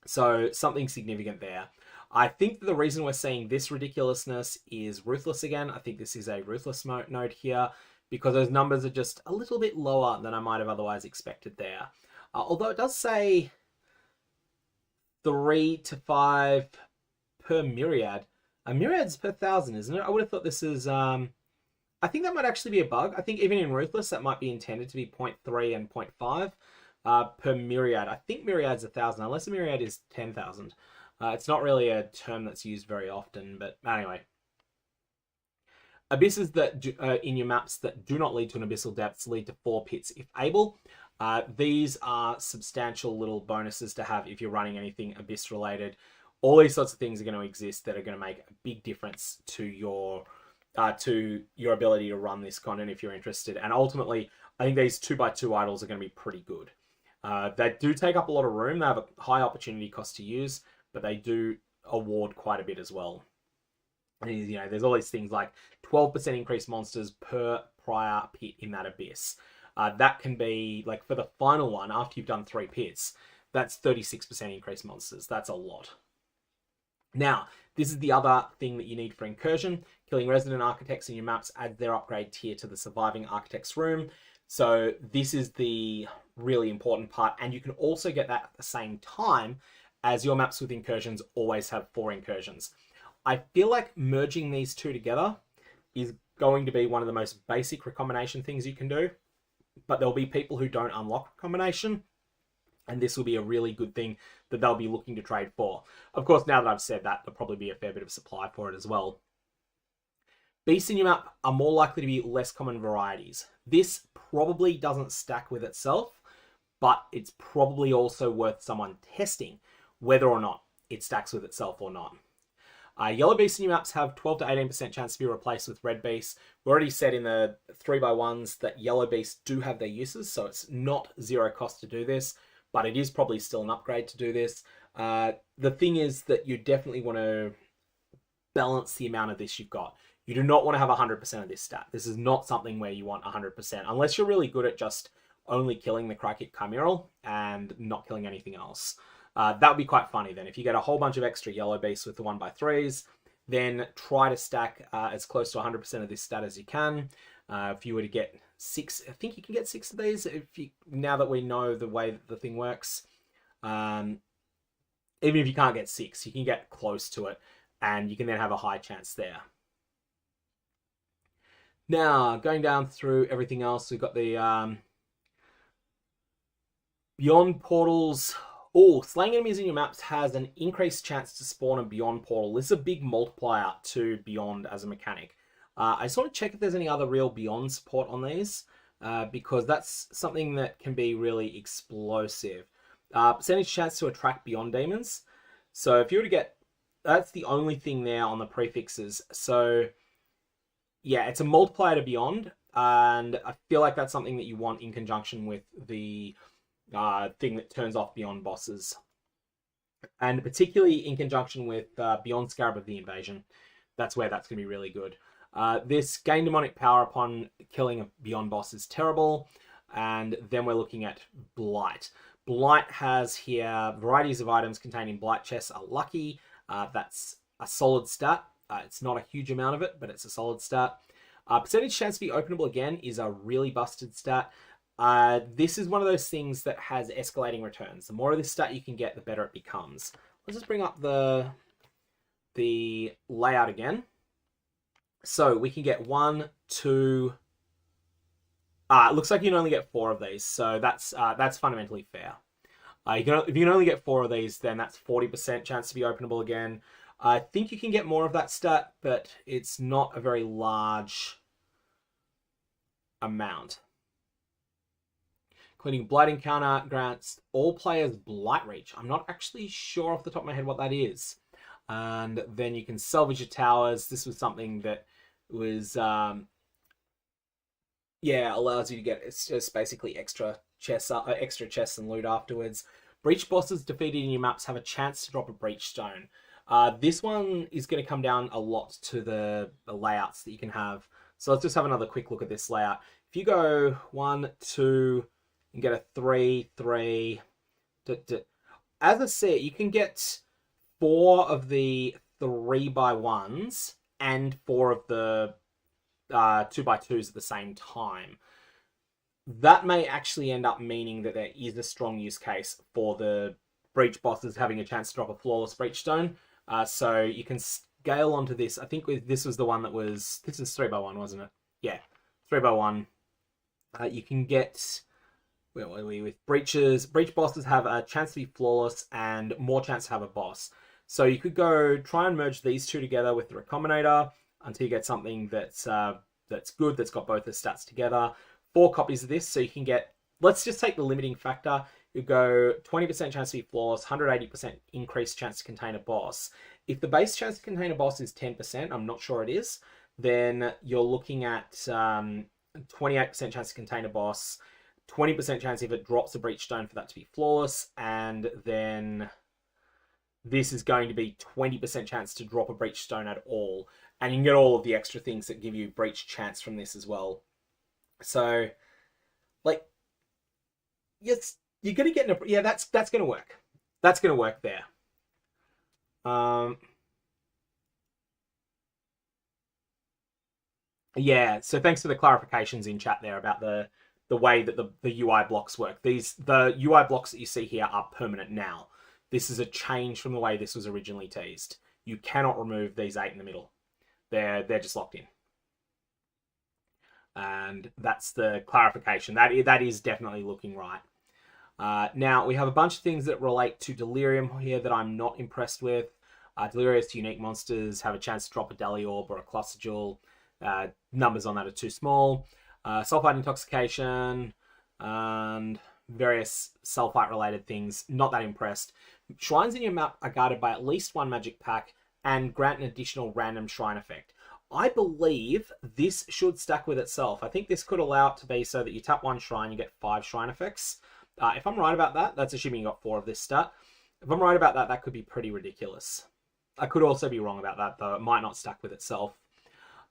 So something significant there. I think the reason we're seeing this ridiculousness is Ruthless again. I think this is a Ruthless node here, because those numbers are just a little bit lower than I might have otherwise expected there. Although it does say 3 to 5 per myriad. A myriad's per 1,000, isn't it? I would have thought this is... I think that might actually be a bug. I think even in Ruthless, that might be intended to be 0.3 and 0.5 per myriad. I think myriad's 1,000, unless a myriad is 10,000. It's not really a term that's used very often, but anyway. Abysses that in your maps that do not lead to an abyssal depths lead to 4 pits if able. These are substantial little bonuses to have if you're running anything abyss related. All these sorts of things are going to exist that are going to make a big difference to your ability to run this content if you're interested. And ultimately, I think these 2x2 idols are going to be pretty good. They do take up a lot of room. They have a high opportunity cost to use, but they do award quite a bit as well. And, you know, there's all these things like 12% increased monsters per prior pit in that abyss. That can be, like, for the final one, after you've done 3 pits, that's 36% increased monsters. That's a lot. Now, this is the other thing that you need for Incursion. Killing resident architects in your maps adds their upgrade tier to the surviving architect's room. So this is the really important part. And you can also get that at the same time as your maps with incursions always have 4 incursions. I feel like merging these two together is going to be one of the most basic recombination things you can do, but there'll be people who don't unlock recombination, and this will be a really good thing that they'll be looking to trade for. Of course, now that I've said that, there'll probably be a fair bit of supply for it as well. Beasts in your map are more likely to be less common varieties. This probably doesn't stack with itself, but it's probably also worth someone testing whether or not it stacks with itself or not. Yellow beasts in your maps have 12 to 18% chance to be replaced with red beasts. We already said in the 3x1s that yellow beasts do have their uses, so it's not 0 cost to do this, but it is probably still an upgrade to do this. The thing is that you definitely want to balance the amount of this you've got. You do not want to have 100% of this stat. This is not something where you want 100%, unless you're really good at just only killing the Crykick Chimeral and not killing anything else. That would be quite funny then. If you get a whole bunch of extra yellow beasts with the 1x3s, then try to stack as close to 100% of this stat as you can. If you were to get 6, I think you can get 6 of these now that we know the way that the thing works. Even if you can't get 6, you can get close to it, and you can then have a high chance there. Now, going down through everything else, we've got the Beyond Portals. Oh, slaying enemies in your maps has an increased chance to spawn a Beyond Portal. This is a big multiplier to Beyond as a mechanic. I just want to check if there's any other real Beyond support on these, because that's something that can be really explosive. Percentage chance to attract Beyond Demons. So if you were to get... That's the only thing there on the prefixes. So yeah, it's a multiplier to Beyond, and I feel like that's something that you want in conjunction with the thing that turns off Beyond bosses, and particularly in conjunction with Beyond Scarab of the Invasion. That's where that's going to be really good. This gain demonic power upon killing a Beyond boss is terrible, and then we're looking at Blight. Blight has here varieties of items containing Blight chests are lucky. That's a solid stat. It's not a huge amount of it, but it's a solid stat. Percentage chance to be openable again is a really busted stat. This is one of those things that has escalating returns. The more of this stat you can get, the better it becomes. Let's just bring up the layout again. So we can get 1, 2... it looks like you can only get 4 of these, so that's fundamentally fair. If you can only get 4 of these, then that's 40% chance to be openable again. I think you can get more of that stat, but it's not a very large amount. Including Blight Encounter grants all players Blight Reach. I'm not actually sure off the top of my head what that is. And then you can salvage your towers. This was something that was, allows you to get, it's just basically extra chests and loot afterwards. Breach bosses defeated in your maps have a chance to drop a Breach Stone. This one is going to come down a lot to the layouts that you can have. So let's just have another quick look at this layout. If you go 1, 2, and get a 3, 3. As I said, you can get 4 of the 3x1s and 4 of the 2x2s at the same time. That may actually end up meaning that there is a strong use case for the Breach bosses having a chance to drop a Flawless Breach Stone. So you can scale onto this. I think this was the one that was... This is 3x1, wasn't it? Yeah, 3x1. You can get... Where were we with breaches? Breach bosses have a chance to be flawless and more chance to have a boss. So you could go try and merge these two together with the Recombinator until you get something that's good, that's got both the stats together. 4 copies of this, so you can get... Let's just take the limiting factor. You go 20% chance to be flawless, 180% increased chance to contain a boss. If the base chance to contain a boss is 10%, I'm not sure it is, then you're looking at 28% chance to contain a boss, 20% chance if it drops a Breach Stone for that to be flawless, and then this is going to be 20% chance to drop a Breach Stone at all. And you can get all of the extra things that give you Breach chance from this as well. So, like, yes, you're going to get... Yeah, that's going to work. That's going to work there. Yeah, so thanks for the clarifications in chat there about the way that the UI blocks work. The UI blocks that you see here are permanent now. This is a change from the way this was originally teased. You cannot remove these 8 in the middle. They're just locked in. And that's the clarification. That is definitely looking right. Now, we have a bunch of things that relate to Delirium here that I'm not impressed with. Delirious unique monsters have a chance to drop a Deli Orb or a Cluster Jewel. Numbers on that are too small. Sulfite Intoxication and various sulfite-related things, not that impressed. Shrines in your map are guarded by at least 1 magic pack and grant an additional random shrine effect. I believe this should stack with itself. I think this could allow it to be so that you tap 1 shrine, you get 5 shrine effects. If I'm right about that, that's assuming you got 4 of this stat. If I'm right about that, that could be pretty ridiculous. I could also be wrong about that, though. It might not stack with itself.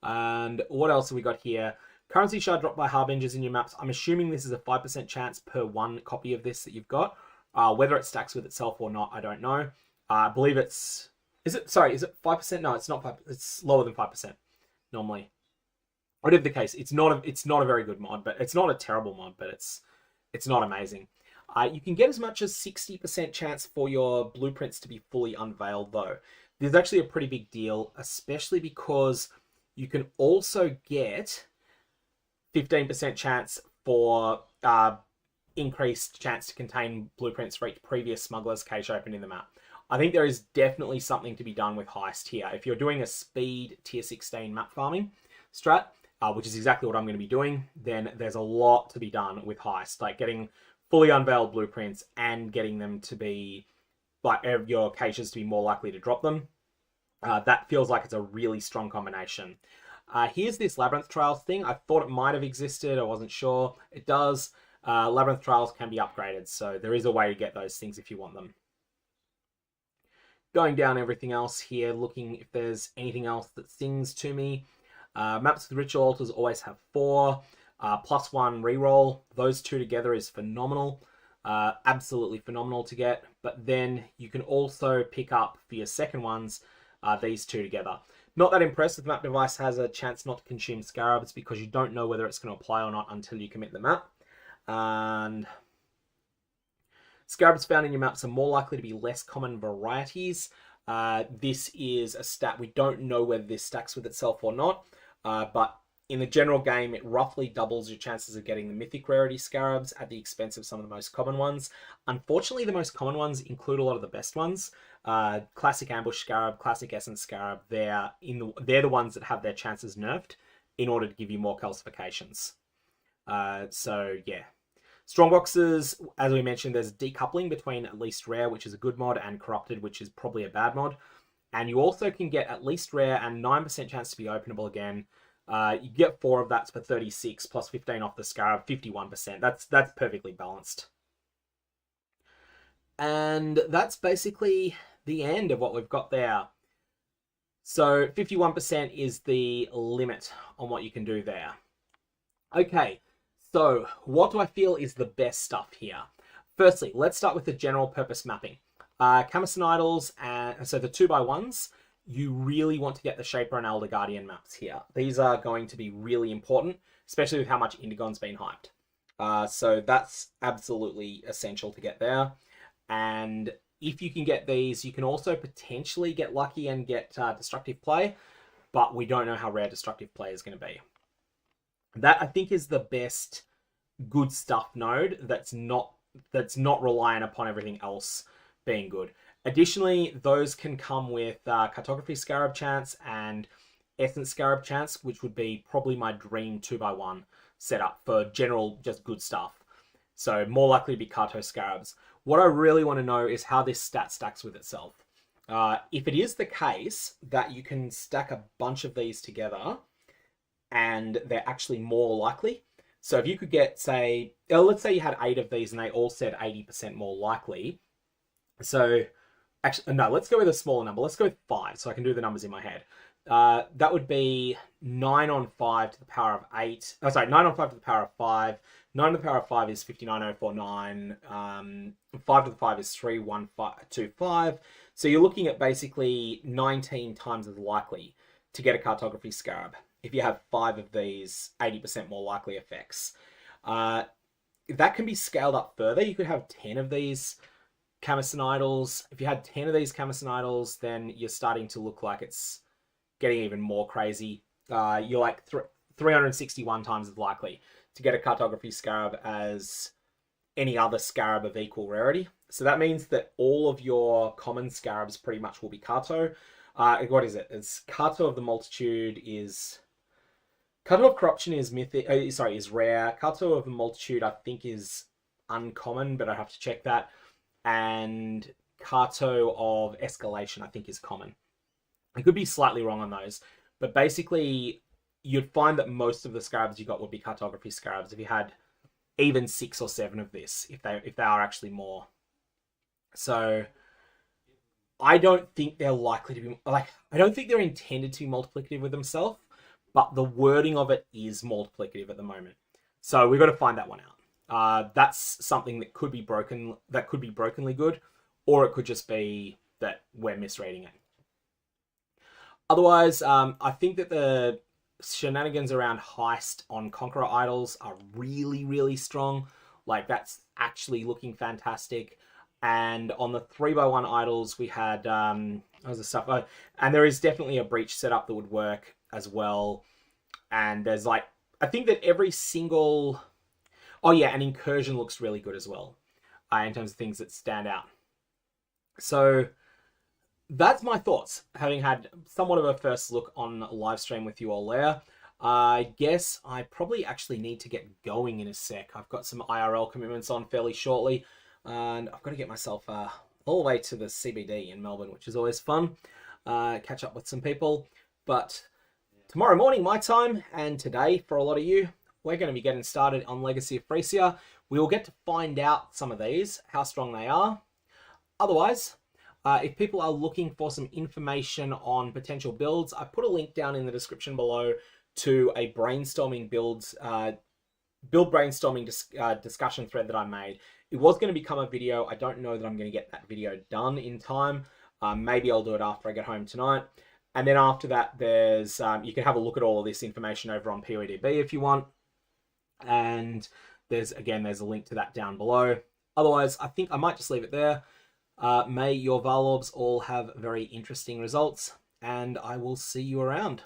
And what else have we got here? Currency shard dropped by Harbingers in your maps. I'm assuming this is a 5% chance per 1 copy of this that you've got. Whether it stacks with itself or not, I don't know. I believe it's... Is it 5%? No, it's not 5%. It's lower than 5% normally. Whatever the case, it's not a very good mod, but it's not a terrible mod, but it's not amazing. You can get as much as 60% chance for your blueprints to be fully unveiled, though. This is actually a pretty big deal, especially because you can also get 15% chance for increased chance to contain blueprints for each previous smuggler's cache opened in the map. I think there is definitely something to be done with Heist here. If you're doing a speed tier 16 map farming strat, which is exactly what I'm going to be doing, then there's a lot to be done with Heist, like getting fully unveiled blueprints and getting them to be, like, your caches to be more likely to drop them. That feels like it's a really strong combination. Here's this Labyrinth Trials thing. I thought it might have existed. I wasn't sure. It does. Labyrinth Trials can be upgraded, so there is a way to get those things if you want them. Going down everything else here, looking if there's anything else that sings to me. Maps with Ritual Altars always have 4. +1 reroll. Those two together is phenomenal. Absolutely phenomenal to get. But then you can also pick up for your second ones these two together. Not that impressed with Map Device has a chance not to consume Scarabs because you don't know whether it's going to apply or not until you commit the map. And Scarabs found in your maps are more likely to be less common varieties. This is a stat. We don't know whether this stacks with itself or not, but in the general game, it roughly doubles your chances of getting the mythic rarity Scarabs at the expense of some of the most common ones. Unfortunately, the most common ones include a lot of the best ones. Classic Ambush Scarab, Classic Essence Scarab, they're the ones that have their chances nerfed in order to give you more calcifications. So, yeah. Strongboxes, as we mentioned, there's decoupling between At Least Rare, which is a good mod, and Corrupted, which is probably a bad mod. And you also can get At Least Rare and 9% chance to be openable again. You get 4 of that for 36, plus 15 off the Scarab, 51%. That's perfectly balanced. And that's basically the end of what we've got there. So 51% is the limit on what you can do there. Okay. So, what do I feel is the best stuff here? Firstly, let's start with the general purpose mapping. Camison Idols, and so the 2x1s, you really want to get the Shaper and Elder Guardian maps here. These are going to be really important, especially with how much Indigon's been hyped. So that's absolutely essential to get there. And if you can get these, you can also potentially get lucky and get Destructive Play, but we don't know how rare Destructive Play is going to be. That, I think, is the best good stuff node that's not reliant upon everything else being good. Additionally, those can come with Cartography Scarab chance and Essence Scarab chance, which would be probably my dream 2x1 setup for general just good stuff. So more likely to be Carto Scarabs. What I really want to know is how this stat stacks with itself. If it is the case that you can stack a bunch of these together and they're actually more likely. So if you could get, say, let's say you had 8 of these and they all said 80% more likely. So, actually, no, let's go with a smaller number. Let's go with 5 so I can do the numbers in my head. That would be 9 on 5 to the power of 8. Oh, sorry, 9 on 5 to the power of 5. 9 to the power of 5 is 59049. 5 to the 5 is 31525. So you're looking at basically 19 times as likely to get a Cartography Scarab if you have 5 of these 80% more likely effects. That can be scaled up further. You could have 10 of these Camison Idols. If you had 10 of these Camison Idols, then you're starting to look like it's getting even more crazy. You're like 361 times as likely to get a Cartography Scarab as any other Scarab of equal rarity. So that means that all of your common Scarabs pretty much will be Carto. What is it? It's Carto of the Multitude is... Carto of Corruption is mythic. Is rare. Carto of the Multitude, I think, is uncommon, but I have to check that. And Carto of Escalation, I think, is common. I could be slightly wrong on those, but basically, you'd find that most of the Scarabs you got would be Cartography Scarabs if you had even 6 or 7 of this, if they are actually more. So I don't think they're likely to be I don't think they're intended to be multiplicative with themselves. But the wording of it is multiplicative at the moment. So we've got to find that one out. That's something that could be broken, that could be brokenly good, or it could just be that we're misreading it. Otherwise, I think that the shenanigans around Heist on Conqueror Idols are really, really strong. Like, that's actually looking fantastic. And on the 3x1 idols, we had other stuff. Oh, and there is definitely a breach setup that would work as well. And there's like, I think that every single... Oh yeah, and incursion looks really good as well, in terms of things that stand out. So that's my thoughts, having had somewhat of a first look on live stream with you all there. I guess I probably actually need to get going in a sec. I've got some IRL commitments on fairly shortly, and I've got to get myself all the way to the CBD in Melbourne, which is always fun. Catch up with some people. But tomorrow morning, my time, and today, for a lot of you, we're going to be getting started on Legacy of Phrecia. We will get to find out some of these, how strong they are. Otherwise, if people are looking for some information on potential builds, I put a link down in the description below to a brainstorming build brainstorming discussion thread that I made. It was going to become a video. I don't know that I'm going to get that video done in time. Maybe I'll do it after I get home tonight. And then after that, there's you can have a look at all of this information over on POEDB if you want. And there's a link to that down below. Otherwise, I think I might just leave it there. May your Varlorbs all have very interesting results, and I will see you around.